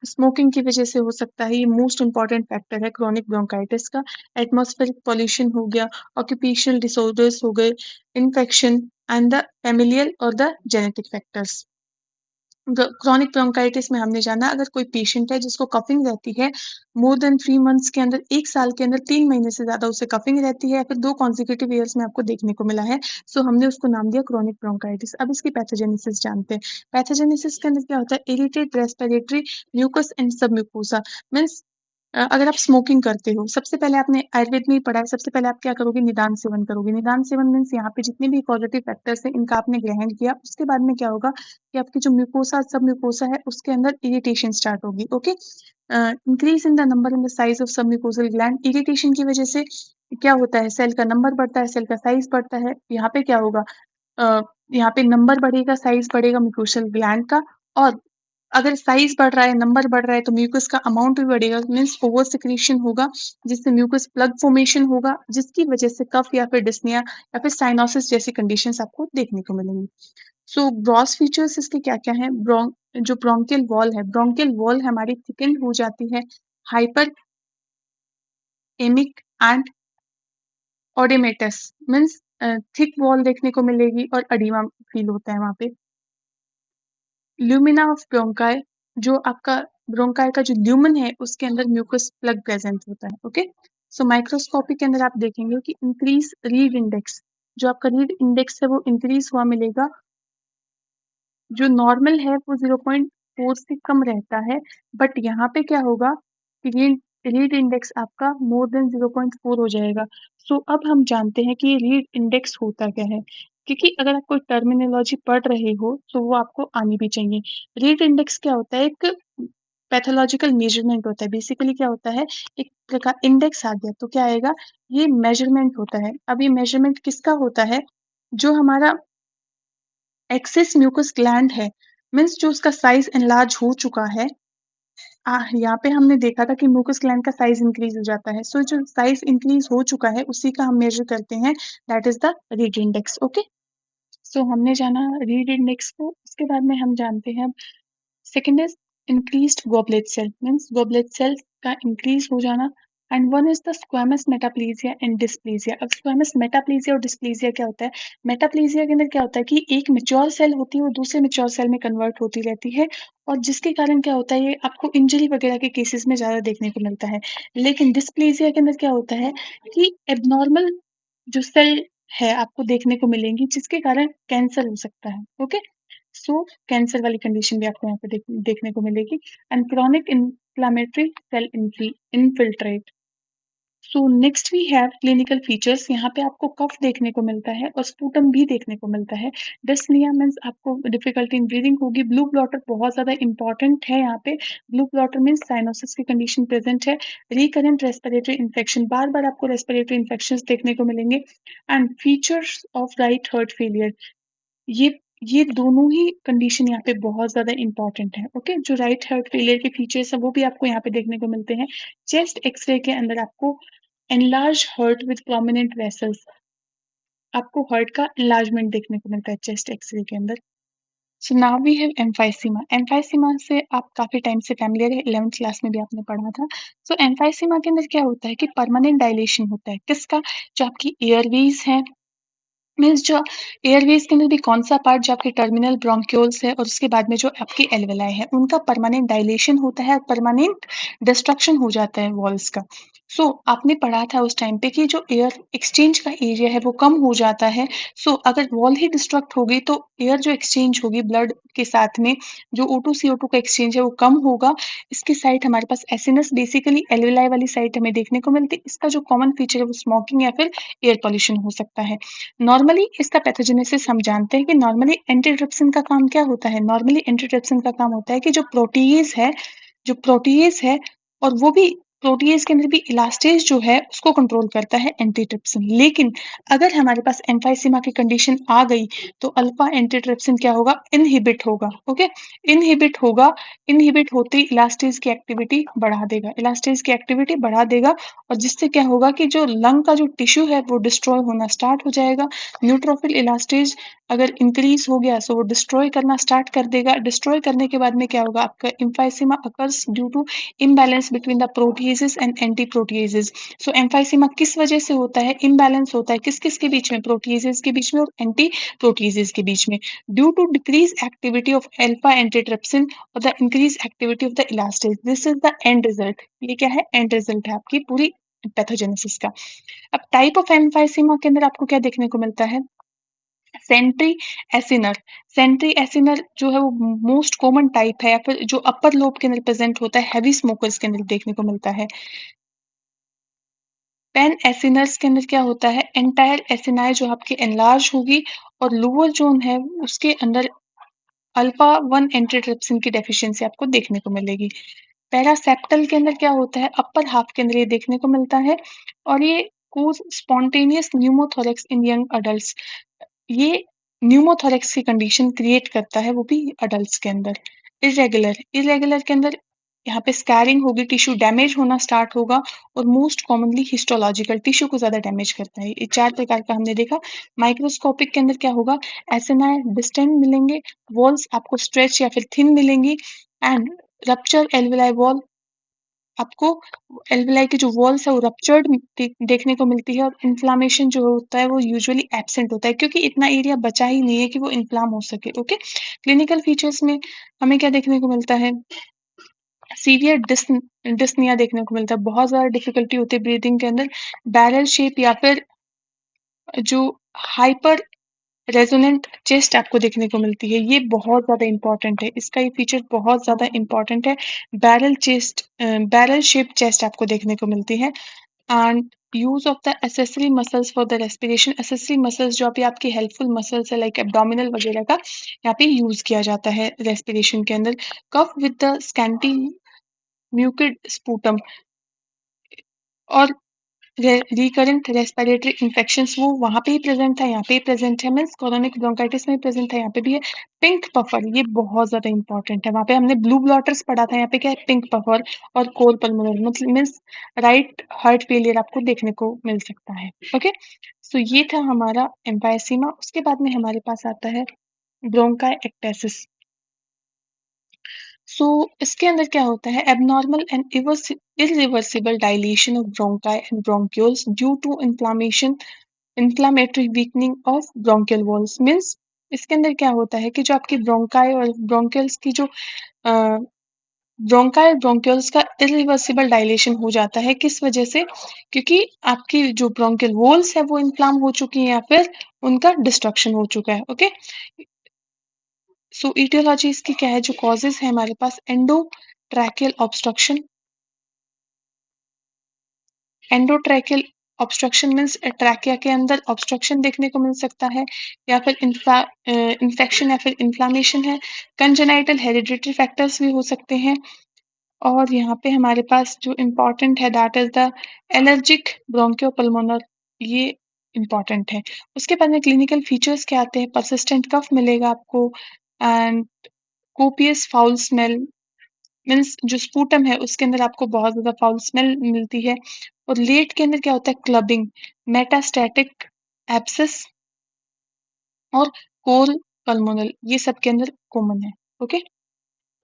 स्मोकिंग की वजह से हो सकता है, ये मोस्ट इंपॉर्टेंट फैक्टर है क्रॉनिक ब्रोंकाइटिस का। एटमॉस्फेरिक पॉल्यूशन हो गया, ऑक्यूपेशनल डिसऑर्डर्स हो गए, इन्फेक्शन एंड द फैमिलियल और the genetic factors. Chronic bronchitis में हमने जाना अगर कोई पेशेंट है जिसको कफिंग रहती है मोर देन 3 मंथ्स के अंदर, 1 साल के अंदर 3 महीने से ज्यादा उसे कफिंग रहती है या फिर 2 कॉन्जिक्यूटिव ईयर्स में आपको देखने को मिला है, सो हमने उसको नाम दिया क्रॉनिक ब्रोंकाइटिस। अब इसकी पैथोजेनेसिस जानते हैं। पैथोजेनेसिस के अंदर क्या होता है, irritate respiratory mucus and submucosa. Means अगर आप स्मोकिंग करते हो, सबसे पहले आपने आयुर्वेद में ही पढ़ा है, सबसे पहले आप क्या करोगे, निदान सेवन करोगे। निदान सेवन मीन्स यहाँ पे जितने भी पॉजिटिव फैक्टर्स हैं इनका आपने ग्रहण किया, उसके बाद में क्या होगा कि आपकी जो म्यूकोसा सब म्यूकोसा है उसके अंदर इरिटेशन स्टार्ट होगी। Okay, increase in the number in the size of सब म्यूकोसल ग्लैंड। इरिटेशन की वजह से क्या होता है, सेल का नंबर बढ़ता है, सेल का साइज बढ़ता है। यहाँ पे क्या होगा, यहाँ पे नंबर बढ़ेगा, साइज बढ़ेगा म्यूकोसल ग्लैंड का। और अगर साइज बढ़ रहा है, नंबर बढ़ रहा है, तो म्यूकस का अमाउंट भी बढ़ेगा, मीन्स ओवर सिक्रीशन होगा जिससे म्यूकस प्लग फॉर्मेशन होगा, जिसकी वजह से कफ या फिर डिस्निया या फिर साइनोसिस जैसी कंडीशंस आपको देखने को मिलेंगी। सो ग्रॉस फीचर्स इसके क्या क्या हैं, जो ब्रोंकियल वॉल है, ब्रोंकियल वॉल हमारी थिकन हो जाती है, hyperaemic and oedematous, means thick wall देखने को मिलेगी और अडीमा फील होता है वहां पे। ल्यूमिना ऑफ ब्रोंकाई, जो आपका ब्रोंकाई का जो ल्यूमन है उसके अंदर म्यूकस प्लग प्रेजेंट होता है। ओके, सो माइक्रोस्कोपी के अंदर आप देखेंगे कि इंक्रीज रीड इंडेक्स, जो आपका रीड इंडेक्स है वो इंक्रीज हुआ मिलेगा। जो नॉर्मल है वो 0.4 से कम रहता है, बट यहाँ पे क्या होगा कि रीड रीड इंडेक्स आपका मोर देन 0.4 हो जाएगा। सो अब हम जानते हैं कि ये रीड इंडेक्स होता क्या है, क्योंकि अगर आप कोई टर्मिनोलॉजी पढ़ रहे हो तो वो आपको आनी भी चाहिए। रीड इंडेक्स क्या होता है, एक पैथोलॉजिकल मेजरमेंट होता है। बेसिकली क्या होता है, एक प्रकार इंडेक्स आ गया तो क्या आएगा, ये मेजरमेंट होता है। अब ये मेजरमेंट किसका होता है, जो हमारा एक्सेस म्यूकस ग्लैंड है, मीन्स जो उसका साइज एनलार्ज हो चुका है। यहाँ पे हमने देखा था कि म्यूकस ग्लैंड का साइज इंक्रीज हो जाता है। सो जो साइज इंक्रीज हो चुका है उसी का हम मेजर करते हैं, that is the Reid index. Okay, so हमने जाना रीड इंडेक्स को। उसके बाद में हम जानते हैं second is increased goblet cell, means goblet cell का इंक्रीज हो जाना। And one is the squamous metaplasia and dysplasia. अब स्क्वेमस मेटाप्लेजिया और डिस्प्लेजिया क्या होता है, मेटाप्लेजिया के अंदर क्या होता है कि एक मेच्योर सेल होती है वो दूसरे मेच्योर सेल में कन्वर्ट होती रहती है, और जिसके कारण क्या होता है, ये आपको इंजरी वगैरह के केसेस में ज्यादा देखने को मिलता है। लेकिन डिस्प्लेजिया के अंदर क्या होता है कि एबनॉर्मल जो सेल है आपको देखने को मिलेंगी, जिसके कारण कैंसर हो सकता है। ओके, सो कैंसर वाली कंडीशन भी आपको यहाँ पे देखने को मिलेगी। And chronic inflammatory cell infiltrate. So next we have clinical features. यहाँ पे आपको कफ देखने को मिलता है और स्पूटम भी देखने को मिलता है। डिस्निया मीन्स आपको डिफिकल्टी इन ब्रीदिंग होगी। ब्लू ब्लॉटर बहुत ज्यादा इंपॉर्टेंट है यहाँ पे। ब्लू ब्लॉटर मीन्स साइनोसिस की कंडीशन प्रेजेंट है। रिकरेंट रेस्पिरेटरी इन्फेक्शन, बार बार आपको रेस्पिरेटरी इन्फेक्शन देखने को मिलेंगे। And features of right heart failure, ये ये दोनों ही कंडीशन यहाँ पे बहुत ज्यादा इंपॉर्टेंट है। ओके, जो राइट हार्ट फेलियर के फीचर्स है वो भी आपको यहाँ पे देखने को मिलते हैं। चेस्ट एक्सरे के अंदर आपको enlarge heart with prominent vessels, आपको हर्ट का एनलार्जमेंट देखने को मिलता है चेस्ट एक्सरे के अंदर। So now we have emphysema. Emphysema से आप काफी टाइम से फैमिलियर है, 11th क्लास में भी आपने पढ़ा था। सो एम्फाइसीमा के अंदर क्या होता है कि परमानेंट डायलेशन होता है, किसका, जो आपकी एयरवेज है मीन्स जो एयरवेज के अंदर भी कौन सा पार्ट जो आपके टर्मिनल ब्रोंक्यूल्स है और उसके बाद में जो आपकी एल्वेलाई है उनका परमानेंट डायलेशन होता है और परमानेंट डिस्ट्रक्शन हो जाता है वॉल्स का। आपने पढ़ा था उस टाइम पे कि जो एयर एक्सचेंज का एरिया है वो कम हो जाता है। अगर वॉल ही डिस्ट्रक्ट होगी तो एयर जो एक्सचेंज होगी ब्लड के साथ में जो O2 CO2 का एक्सचेंज है वो कम होगा। इसकी साइट हमारे पास एसिनस बेसिकली एल्वेलाई वाली साइट हमें देखने को मिलती है। इसका जो कॉमन फीचर है वो स्मोकिंग या फिर एयर पॉल्यूशन हो सकता है। नॉर्मली इसका पैथोजेनेसिस हम जानते हैं कि नॉर्मली एंटीट्रिप्सिन का काम क्या होता है? नॉर्मली एंटीट्रिप्सिन का काम होता है कि जो प्रोटीएज है और वो भी प्रोटीएज के अंदर भी इलास्टेज जो है उसको कंट्रोल करता है एंटीट्रिप्सिन। लेकिन अगर हमारे पास एम्फाइसीमा की कंडीशन आ गई तो अल्फा एंटीट्रिप्सिन क्या होगा? इनहिबिट होगा। ओके, इनहिबिट होगा। इनहिबिट होते ही इलास्टेज की एक्टिविटी बढ़ा देगा। इलास्टेज की एक्टिविटी बढ़ा देगा और जिससे क्या होगा कि जो लंग का जो टिश्यू है वो डिस्ट्रॉय होना स्टार्ट हो जाएगा। न्यूट्रोफिल इलास्टेज अगर इंक्रीज हो गया तो वो डिस्ट्रॉय करना स्टार्ट कर देगा। डिस्ट्रॉय करने के बाद में क्या होगा? आपका emphysema occurs due to imbalance between the proteases and anti proteases. Emphysema किस वजह से होता है? इम्बैलेंस होता है किस किस के बीच में? प्रोटीएजेस के बीच में और एंटी प्रोटीएजेस के बीच में, due to decrease activity of alpha antitrypsin और the increase activity of the elastase. This is the end result. ये क्या है? एंड रिजल्ट है आपकी पूरी पैथोजेनेसिस का। अब टाइप ऑफ एम्फाइसीमा के अंदर आपको क्या देखने को मिलता है? Sentry acinar. सेंट्री एसिनर जो है वो मोस्ट कॉमन टाइप है या फिर जो अपर लोब के अंदर प्रेजेंट होता है हैवी स्मोकर्स के अंदर देखने को मिलता है। पेन एसिनर्स के अंदर क्या होता है? एंटायर एसिनाई जो आपकी एनलार्ज होगी और लोअर जोन है उसके अंदर अल्फा 1 एंटीट्रिप्सिन की डेफिशिएंसी आपको देखने को मिलेगी। पैरासेप्टल के अंदर क्या होता है? अपर हाफ के अंदर ये देखने को मिलता है और ये कोज स्पॉन्टेनियस न्यूमोथोरेक्स इन यंग अडल्ट्स। ये न्यूमोथोरेक्स की कंडीशन क्रिएट करता है वो भी अडल्ट्स के अंदर। इरेगुलर इरेगुलर के अंदर यहाँ पे स्कैरिंग होगी, टिश्यू डैमेज होना स्टार्ट होगा और मोस्ट कॉमनली हिस्टोलॉजिकल टिश्यू को ज्यादा डैमेज करता है। ये 4 प्रकार का हमने देखा। माइक्रोस्कोपिक के अंदर क्या होगा? एसिनाई डिस्टेंट मिलेंगे, वॉल्स आपको स्ट्रेच या फिर थिन मिलेंगी एंड रप्चर एल्वेलाई वॉल आपको एल्वेलाई की जो वॉल्स है वो रप्चर्ड देखने को मिलती है और इन्फ्लामेशन जो होता है वो यूजुअली एब्सेंट होता है क्योंकि इतना एरिया बचा ही नहीं है कि वो इन्फ्लाम हो सके। ओके, क्लिनिकल फीचर्स में हमें क्या देखने को मिलता है? सीवियर डिस्निया देखने को मिलता है। बहुत ज्यादा डिफिकल्टी होती है ब्रीदिंग के अंदर। बैरल शेप या फिर जो हाइपर रेजोनेंट चेस्ट आपको देखने को मिलती है। ये बहुत ज्यादा इंपॉर्टेंट है, इसका ये फीचर बहुत ज्यादा इंपॉर्टेंट है। बैरल शेप चेस्ट आपको देखने को मिलती है and use of the accessory muscles for the respiration. Accessory muscles जो अभी आपकी हेल्पफुल मसल्स है लाइक एब्डोमिनल वगैरह का यहाँ पे यूज किया जाता है रेस्पिरेशन के अंदर। Cough with the scanty mucoid sputum और रिकरेंट रेस्पिरेटरी इन्फेक्शंस वो वहाँ पे ही प्रेजेंट था, यहाँ पे ही प्रेजेंट है। मीन्स कोरोनिक ब्रोंकाइटिस में भी प्रेजेंट है, यहाँ पे भी है। पिंक पफर ये बहुत ज्यादा इंपॉर्टेंट है। वहाँ पे हमने ब्लू ब्लॉटर्स पढ़ा था, यहाँ पे क्या है? पिंक पफर और कोर पल्मोनर मतलब मीन्स राइट हार्ट फेलियर आपको देखने को मिल सकता है। ओके, ये था हमारा एम्फाइसीमा। उसके बाद में हमारे पास आता है ब्रोंकाई एक्टेसिस। इसके अंदर क्या होता है? Abnormal and irreversible dilation of bronchi and bronchioles due to inflammatory weakening of bronchial walls. Means इसके अंदर क्या होता है कि जो आपकी ब्रोंकाई और ब्रोंकियल्स की जो ब्रोंकाई और ब्रोंकियल्स का इरिवर्सिबल डायलेशन हो जाता है। किस वजह से? क्योंकि आपकी जो ब्रोंकियल वॉल्स है वो इन्फ्लाम हो चुकी है या फिर उनका डिस्ट्रक्शन हो चुका है। ओके, ईटियोलॉजी इसकी क्या है? जो कॉजेज है हमारे पास endotracheal obstruction. Endotracheal obstruction means trachea के अंदर ऑब्स्ट्रक्शन देखने को मिल सकता है या फिर इन्फेक्शन या फिर इन्फ्लामेशन है। कंजेनाइटल हेरिडिटरी फैक्टर्स भी हो सकते हैं और यहाँ पे हमारे पास जो इम्पोर्टेंट है दैट इज द एलर्जिक ब्रोंकियोपल्मोनर। ये इम्पोर्टेंट है। उसके बाद में क्लिनिकल फीचर्स क्या आते हैं? परसिस्टेंट कफ मिलेगा आपको and copious foul smell. Means जो स्पूटम है उसके अंदर आपको बहुत ज्यादा फाउल स्मेल मिलती है। और लेट के अंदर क्या होता है? क्लबिंग, मेटास्टैटिक एब्सेस और कोल पल्मोनल, ये सब के अंदर कॉमन है। ओके,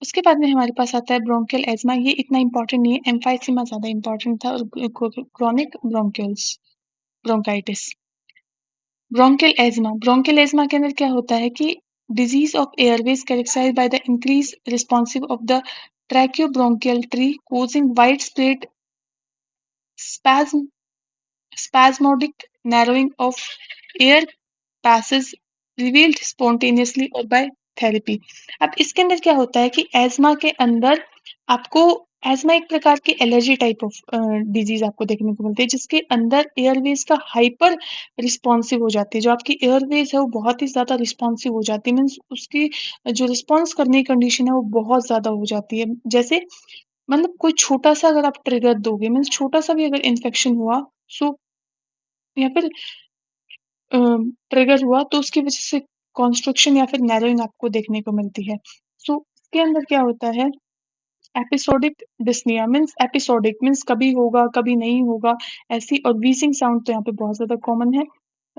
उसके बाद में हमारे पास आता है ब्रोंकियल एज्मा। ये इतना इंपॉर्टेंट नहीं है, एम्फाइसीमा ज्यादा इंपॉर्टेंट था और chronic bronchials bronchitis. Bronchial asthma के अंदर क्या होता है कि disease of airways characterized by the increase responsive of the tracheobronchial tree causing wide spread spasmodic narrowing of air passes revealed spontaneously or by therapy। अब इसके अंदर क्या होता है कि एज्मा के अंदर आपको एज्मा एक प्रकार की एलर्जी टाइप ऑफ डिजीज आपको देखने को मिलती है जिसके अंदर एयरवेज का हाइपर रिस्पॉन्सिव हो जाती है। जो आपकी एयरवेज है वो बहुत ही ज्यादा रिस्पॉन्सिव हो जाती है, मीन्स उसकी जो रिस्पॉन्स करने की कंडीशन है वो बहुत ज्यादा हो जाती है। जैसे मतलब कोई छोटा सा अगर आप ट्रिगर दोगे, मीन्स छोटा सा भी अगर इन्फेक्शन हुआ, सो या फिर ट्रिगर हुआ तो उसकी वजह से कॉन्स्ट्रक्शन या फिर नैरोइंग आपको देखने को मिलती है। सो इसके अंदर क्या होता है, episodic dyspnoea means episodic means कभी होगा कभी नहीं होगा ऐसी, और वीजिंग साउंड तो यहाँ पे बहुत ज्यादा कॉमन है।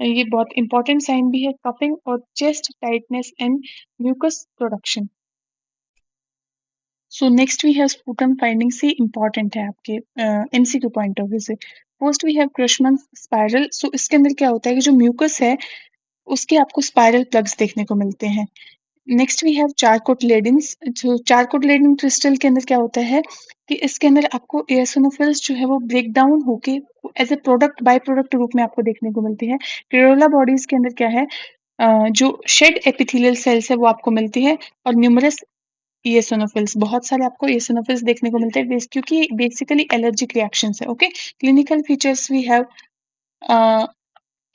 ये बहुत इंपॉर्टेंट साइन भी है, कफिंग और chest tightness and mucus production. So next we have sputum finding, से इम्पॉर्टेंट है आपके एमसीक्यू पॉइंट ऑफ व्यू से। First we have Curschmann spiral. So इसके अंदर क्या होता है कि जो म्यूकस है उसके आपको स्पाइरल प्लग्स देखने को मिलते हैं। Next we have Charcot Leydens. जो चारकोटिलेडन क्रिस्टल के अंदर क्या होता है कि इसके अंदर आपको एओसिनोफिल्स जो है वो ब्रेक डाउन होके as a product by product रूप में आपको देखने को मिलती है। क्रिरोला बॉडीज के अंदर क्या है, जो शेड एपिथेलियल सेल्स है वो आपको मिलती है, और न्यूमरस eosinophils, बहुत सारे आपको eosinophils देखने को मिलते हैं क्योंकि बेसिकली एलर्जिक रिएक्शंस है। Okay, clinical features we have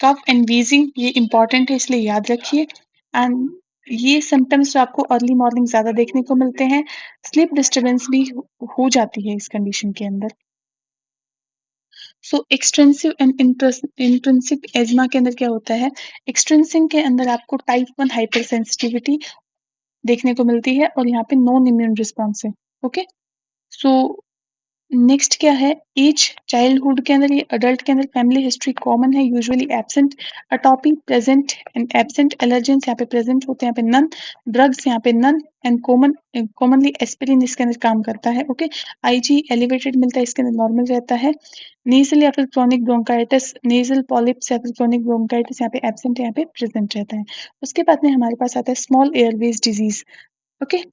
cough and wheezing, ये इंपॉर्टेंट है इसलिए याद रखिए। एंड ये सिम्टम्स जो आपको अर्ली मॉर्निंग ज्यादा देखने को मिलते हैं। स्लीप डिस्टर्बेंस भी हो जाती है इस कंडीशन के अंदर। सो एक्सटेंसिव एंड इंट्रिंसिक एज्मा के अंदर क्या होता है, एक्सटेंसिव के अंदर आपको टाइप 1 हाइपर सेंसिटिविटी देखने को मिलती है और यहाँ पे नॉन इम्यून रिस्पॉन्स है। ओके, सो नेक्स्ट क्या है, एज चाइल्डहुड के अंदर, ये अडल्ट के अंदर फैमिली हिस्ट्री कॉमन है, usually absent atopy present and absent allergens यहाँ पे प्रेजेंट होते हैं, यहाँ पे नन ड्रग्स, यहाँ पे नन एंड कॉमनली एस्पिरिन इसके अंदर काम करता है। ओके, आईजी एलिवेटेड मिलता है, इसके अंदर नॉर्मल रहता है। नेजल या फिर क्रॉनिक ब्रोंकाइटिस, नेजल पॉलिप्स या फिर क्रॉनिक ब्रोंकाइटिस यहाँ पे एब्सेंट, यहाँ पे प्रेजेंट रहता है। उसके बाद में हमारे पास आता है स्मॉल एयरवेज डिजीज। ओके,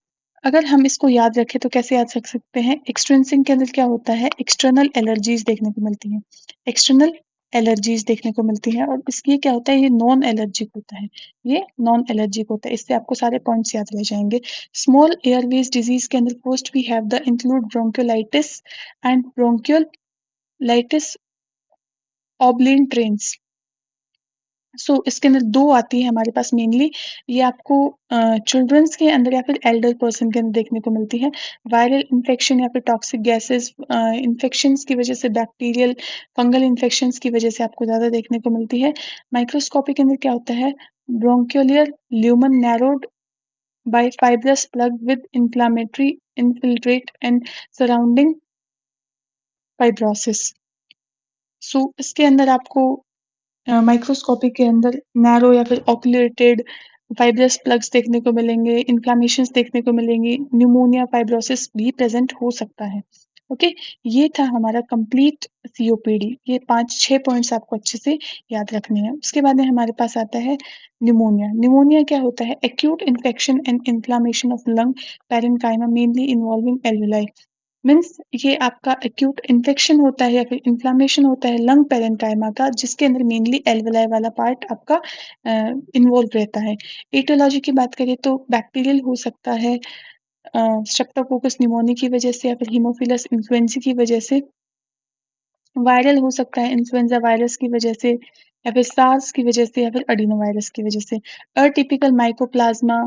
अगर हम इसको याद रखें तो कैसे याद रख सकते हैं, एक्सट्रिंसिक के अंदर क्या होता है, एक्सटर्नल एलर्जीज देखने को मिलती हैं, एक्सटर्नल एलर्जीज देखने को मिलती है, और इसलिए क्या होता है, ये नॉन एलर्जिक होता है, ये नॉन एलर्जिक होता है। इससे आपको सारे पॉइंट्स याद रह जाएंगे। स्मॉल एयरवेज डिजीज के अंदर first we have the include bronchiolitis and bronchiolitis obliterans. So इसके अंदर दो आती है हमारे पास मेनली, ये आपको चिल्ड्रंस के अंदर या फिर एल्डर पर्सन के अंदर देखने को मिलती है। वायरल इन्फेक्शन या फिर टॉक्सिक गैसेस इन्फेक्शंस की वजह से, बैक्टीरियल फंगल इन्फेक्शंस की वजह से आपको ज़्यादा देखने को मिलती है। माइक्रोस्कोपी के अंदर क्या होता है, bronchiolar lumen narrowed by fibrous plug with inflammatory infiltrate and surrounding fibrosis. So इसके अंदर आपको माइक्रोस्कोपी के अंदर नैरो या फिर ऑक्यूलेटेड फाइब्रस प्लग्स देखने को मिलेंगे, इन्फ्लामेशंस देखने को मिलेंगी, न्यूमोनिया फाइब्रोसिस भी प्रेजेंट हो सकता है। ओके, ये था हमारा कंप्लीट सीओपीडी। ये 5-6 पॉइंट्स आपको अच्छे से याद रखने हैं। उसके बाद में हमारे पास आता है न्यूमोनिया। न्यूमोनिया क्या होता है, acute infection and inflammation of lung parenchyma mainly involving alveoli. Means ये आपका एक्यूट इन्फेक्शन होता है या फिर इन्फ्लामेशन होता है लंग पेरेन्काइमा का, जिसके अंदर मेनली एल्वेलाई वाला पार्ट आपका इन्वॉल्व रहता है। एटियोलॉजी की बात करें तो बैक्टीरियल हो सकता है, स्ट्रेप्टोकोकस निमोनिया की वजह से या फिर हीमोफिलस इन्फ्लुएंजा की वजह से। वायरल हो सकता है इन्फ्लुएंजा वायरस की वजह से, या फिर सार्स की वजह से, या फिर अडीनो वायरस की वजह से। अटिपिकल माइकोप्लाज्मा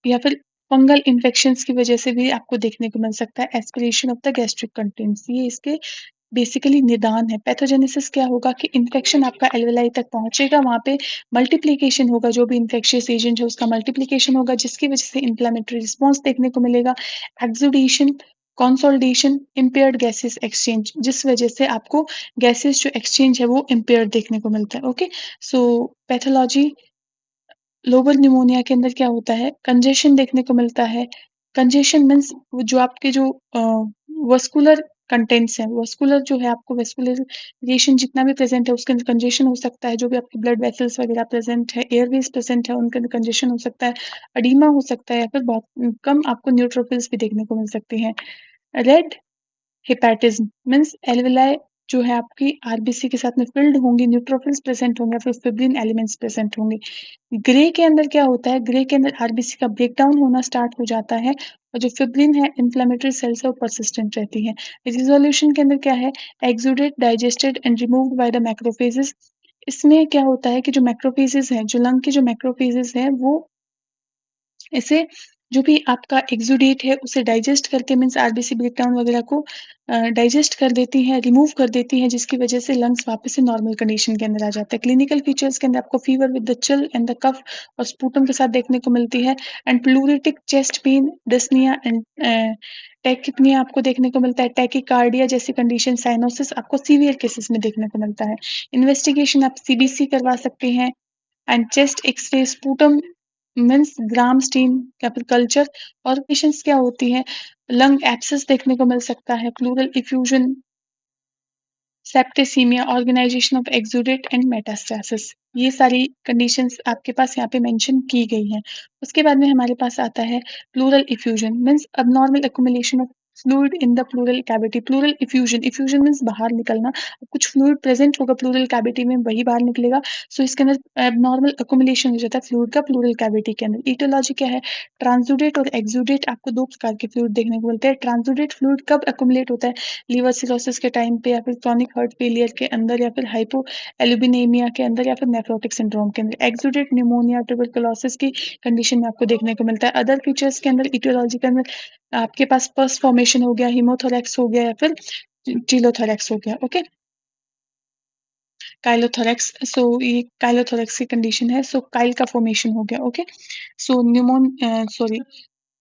या फिर फंगल इन्फेक्शंस की वजह से भी आपको देखने को मिल सकता है। Aspiration of the gastric contents, ये इसके बेसिकली निदान है। पैथोजेनेसिस क्या होगा कि इन्फेक्शन आपका एल्वेलाई तक पहुंचेगा, वहां पे मल्टीप्लिकेशन होगा, जो भी इन्फेक्शियस एजेंट है उसका मल्टीप्लिकेशन होगा, जिसकी वजह से इन्फ्लेमेटरी रिस्पॉन्स देखने को मिलेगा। Exudation, consolidation, impaired gases exchange, जिस वजह से आपको गैसेस जो एक्सचेंज है वो इम्पेयर्ड देखने को मिलता है। ओके, सो पैथोलॉजी लोअर निमोनिया के अंदर क्या होता है, कंजेशन देखने को मिलता है। कंजेशन मीन्स जो आपके जो वस्कुलर कंटेंट्स हैं। वस्कुलर जो है आपको वेस्कुलराइजेशन जितना भी प्रेजेंट है उसके अंदर कंजेशन हो सकता है, जो भी आपके ब्लड वेसल्स वगैरह प्रेजेंट है, एयरवेज प्रेजेंट है उनके अंदर कंजेशन हो सकता है, अडीमा हो सकता है, या फिर बहुत कम आपको न्यूट्रोफिल्स भी देखने को मिल सकती हैं। रेड हेपेटिज्म मीन्स एल्वेलाई जो है आपकी आरबीसी के साथ में फिल्ड होंगी, न्यूट्रोफिल्स प्रेजेंट होंगे, फिर फिब्रिन एलिमेंट्स प्रेजेंट होंगे। ग्रे के अंदर क्या होता है, ग्रे के अंदर आरबीसी का ब्रेकडाउन होना स्टार्ट हो जाता है, और जो फिब्रिन है इन्फ्लेमेटरी सेल्स है वो परसिस्टेंट रहती है। रिजोल्यूशन के अंदर क्या है, exudate digested and removed by the macrophages. इसमें क्या होता है कि जो मैक्रोफेजेस हैं, जो लंग के जो मैक्रोफेजेस हैं वो इसे जो भी आपका एक्सुडेट है उसे डाइजेस्ट करके मीन्स आरबीसी ब्रेकडाउन वगैरह को डाइजेस्ट कर देती हैं, रिमूव कर देती हैं, जिसकी वजह से लंग्स वापस से नॉर्मल कंडीशन के अंदर आ जाते हैं। क्लिनिकल फीचर्स के अंदर आपको fever with the chill and the cough और स्पूटम के साथ देखने को मिलती है, and pleuritic chest pain, dyspnoea and tachypnoea आपको देखने को मिलता है। टैकिकार्डिया जैसी कंडीशन, साइनोसिस आपको सीवियर केसेस में देखने को मिलता है। इन्वेस्टिगेशन आप सीबीसी करवा सकते हैं, and chest x-ray, sputum means gram stain या फिर कल्चर। और पेशेंट्स क्या होती है, लंग एब्सेस देखने को मिल सकता है, pleural effusion, septicaemia, organisation of exudate and metastasis. ये सारी कंडीशंस आपके पास यहाँ पे मेंशन की गई हैं। उसके बाद में हमारे पास आता है pleural effusion means abnormal accumulation of fluid in the pleural cavity। Pleural effusion, effusion means बाहर निकलना, कुछ फ्लूइड प्रेजेंट होगा प्लूरल कैविटी में वही बाहर निकलेगा, सो इसके अंदर एबनॉर्मल अकोमुलेशन हो जाता है फ्लूइड का प्लूरल कैविटी के अंदर। इटियोलॉजी क्या है, ट्रांसुडेट और एक्सुडेट आपको दो प्रकार के फ्लूइड देखने को मिलते हैं। ट्रांसुडेट फ्लूइड कब अकोमुलेट होता है, लिवर सिरोसिस के टाइम पे, या फिर क्रॉनिक हार्ट फेलियर के अंदर, या फिर हाइपो एल्यूमिनेमिया के अंदर, या फिर नेफ्रोटिक सिंड्रोम के अंदर। एक्सुडेट न्यूमोनिया, ट्यूबरकुलोसिस की कंडीशन में आपको देखने को मिलता है। अदर फीचर्स के अंदर इटियोलॉजी के अंदर आपके पास पस फॉर्मेशन हो गया, हीमोथोरैक्स हो गया, या फिर चिलोथोरैक्स हो गया। ओके, काइलोथोरैक्स, सो ये काइलोथोरैक्स की कंडीशन है, सो काइल का फॉर्मेशन हो गया। ओके, सो न्यूमोन सॉरी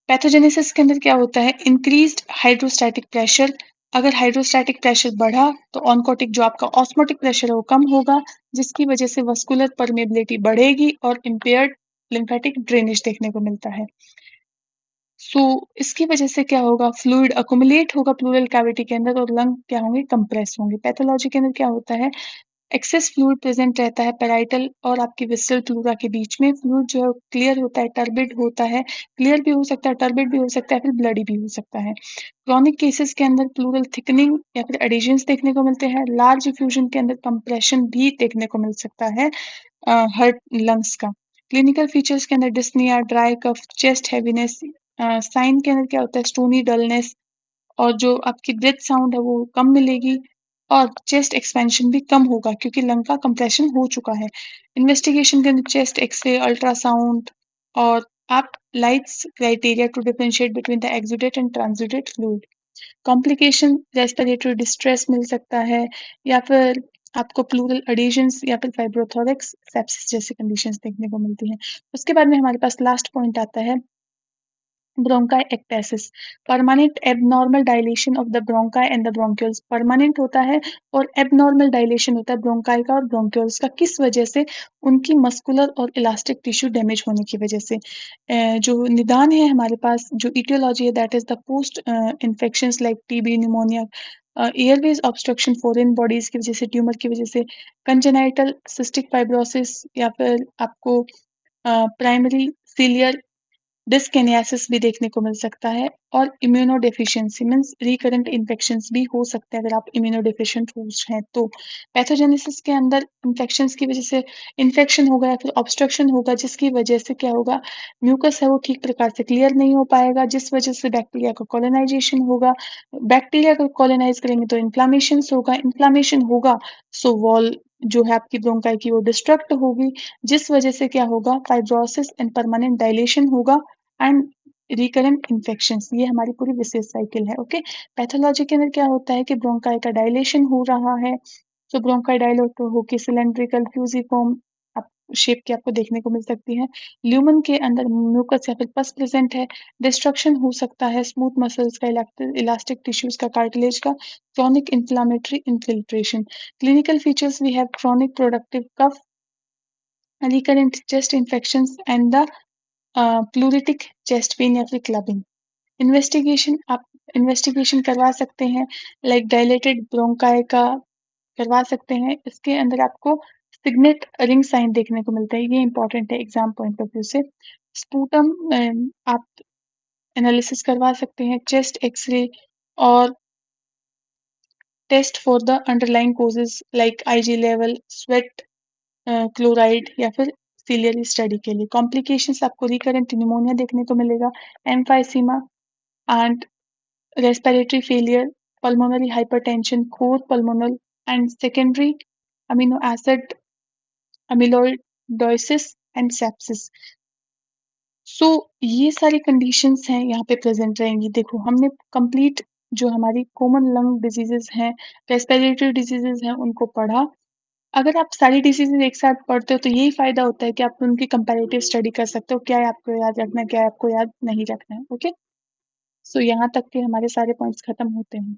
पैथोजेनेसिस के अंदर क्या होता है, इंक्रीज्ड हाइड्रोस्टैटिक प्रेशर। अगर हाइड्रोस्टैटिक प्रेशर बढ़ा तो ऑनकोटिक जो आपका ऑस्मोटिक प्रेशर है वो कम होगा, जिसकी वजह से वस्कुलर परमेबिलिटी बढ़ेगी और इम्पेयर्ड लिम्फेटिक ड्रेनेज देखने को मिलता है। सो इसकी वजह से क्या होगा, फ्लूइड अकुमुलेट होगा प्लूरल कैविटी के अंदर और लंग क्या होंगे, कंप्रेस होंगे। पैथोलॉजी के अंदर क्या होता है, एक्सेस फ्लूइड प्रेजेंट रहता है पैराइटल और आपकी विस्टल प्लूरा के बीच में। फ्लूइड जो है क्लियर होता है, टर्बिड होता है, क्लियर भी हो सकता है, टर्बिड भी हो सकता है, फिर ब्लडी भी हो सकता है। क्रॉनिक केसेस के अंदर प्लूरल थिकनिंग या फिर एडिशंस देखने को मिलते हैं। लार्ज इफ्यूजन के अंदर कंप्रेशन भी देखने को मिल सकता है हर्ट लंग्स का। क्लिनिकल फीचर्स के अंदर dyspnoea, dry cough, chest heaviness. Sign के अंदर क्या होता है, स्टोनी डलनेस, और जो आपकी ब्रेथ साउंड है वो कम मिलेगी, और चेस्ट एक्सपेंशन भी कम होगा क्योंकि लंग का कंप्रेशन हो चुका है। इन्वेस्टिगेशन के अंदर चेस्ट एक्सरे, अल्ट्रासाउंड, और आप Light's criteria to differentiate between the exudate and transudate fluid. Complication respiratory distress मिल सकता है, या फिर आपको प्लूरल एडिशंस या फिर फाइब्रोथोरेक्स, सेप्सिस जैसी कंडीशंस देखने को मिलती हैं। उसके बाद में हमारे पास लास्ट पॉइंट आता है bronchiectasis, permanent abnormal dilation of the bronchi and the bronchioles. Permanent होता है और एबनॉर्मल डायलेशन होता है ब्रोंकाई का और ब्रोंक्यूल्स का। किस वजह से, उनकी मस्कुलर और इलास्टिक टिश्यू डैमेज होने की वजह से। जो निदान है हमारे पास, जो इटियोलॉजी है, that is the post infections like TB, pneumonia, Airways obstruction, foreign bodies की वजह से, ट्यूमर की वजह से, कंजेनाइटल सिस्टिक फाइब्रोसिस, या फिर आपको प्राइमरी सीलियर डिस्केनियासिस भी देखने को मिल सकता है, और immuno deficiency means recurrent infections भी हो सकते हैं अगर आप इम्यूनो डेफिशिएंट हैं तो। पैथोजेनेसिस के अंदर इन्फेक्शंस की वजह से इन्फेक्शन होगा या फिर ऑब्स्ट्रक्शन होगा, जिसकी वजह से क्या होगा, म्यूकस है वो ठीक प्रकार से क्लियर नहीं हो पाएगा, जिस वजह से बैक्टीरिया का कॉलोनाइजेशन होगा। बैक्टीरिया को कॉलोनाइज करेंगे तो इन्फ्लामेशन होगा, इन्फ्लामेशन होगा सो वॉल जो है आपकी ब्रोंकाई की वो डिस्ट्रक्ट होगी, जिस वजह से क्या होगा, फाइब्रोसिस एंड परमानेंट डायलेशन होगा एंड रिकरेंट इन्फेक्शंस। ये हमारी पूरी विशेष साइकिल है। ओके, पैथोलॉजी के अंदर क्या होता है कि ब्रोंकाई का डायलेशन हो रहा है, तो ब्रोंकाई डायलेट होकर सिलेंड्रिकल फ्यूजिफॉर्म शेप की आपको देखने को मिल सकती है। ल्यूमन के अंदर म्यूकस या फिर पस प्रेजेंट है, डिस्ट्रक्शन हो सकता है स्मूथ मसल्स का, इलास्टिक टिश्यूज का, कार्टिलेज का, chronic inflammatory infiltration. Clinical features we have chronic productive cough, recurrent chest infections and the pleuritic chest pain या फिर क्लबिंग। इन्वेस्टिगेशन आप इन्वेस्टिगेशन करवा सकते हैं, लाइक डायलेटेड ब्रोंकाई का करवा सकते हैं। इसके अंदर आपको सिग्नेट रिंग साइन देखने को मिलता है, ये इंपॉर्टेंट है एग्जाम पॉइंट ऑफ व्यू से। स्पूटम आप एनालिसिस करवा सकते हैं, चेस्ट एक्सरे और test for the underlying causes like IG level, sweat chloride या फिर सीलियरी स्टडी के लिए। कॉम्प्लिकेशंस आपको रिकरेंट निमोनिया देखने को मिलेगा, emphysema and respiratory failure, pulmonary hypertension, core pulmonal and secondary amino acid amyloidosis and sepsis। सो ये सारी कंडीशंस हैं यहाँ पे प्रेजेंट रहेंगी। देखो हमने कंप्लीट जो हमारी कॉमन लंग डिजीजेज हैं, रेस्पिरेटरी डिजीजेज हैं, उनको पढ़ा। अगर आप सारी डिसीजेज एक साथ पढ़ते हो तो यही फायदा होता है कि आप उनकी कंपैरेटिव स्टडी कर सकते हो, क्या है आपको याद रखना है, क्या है आपको याद नहीं रखना है। ओके, सो यहाँ तक के हमारे सारे पॉइंट्स खत्म होते हैं।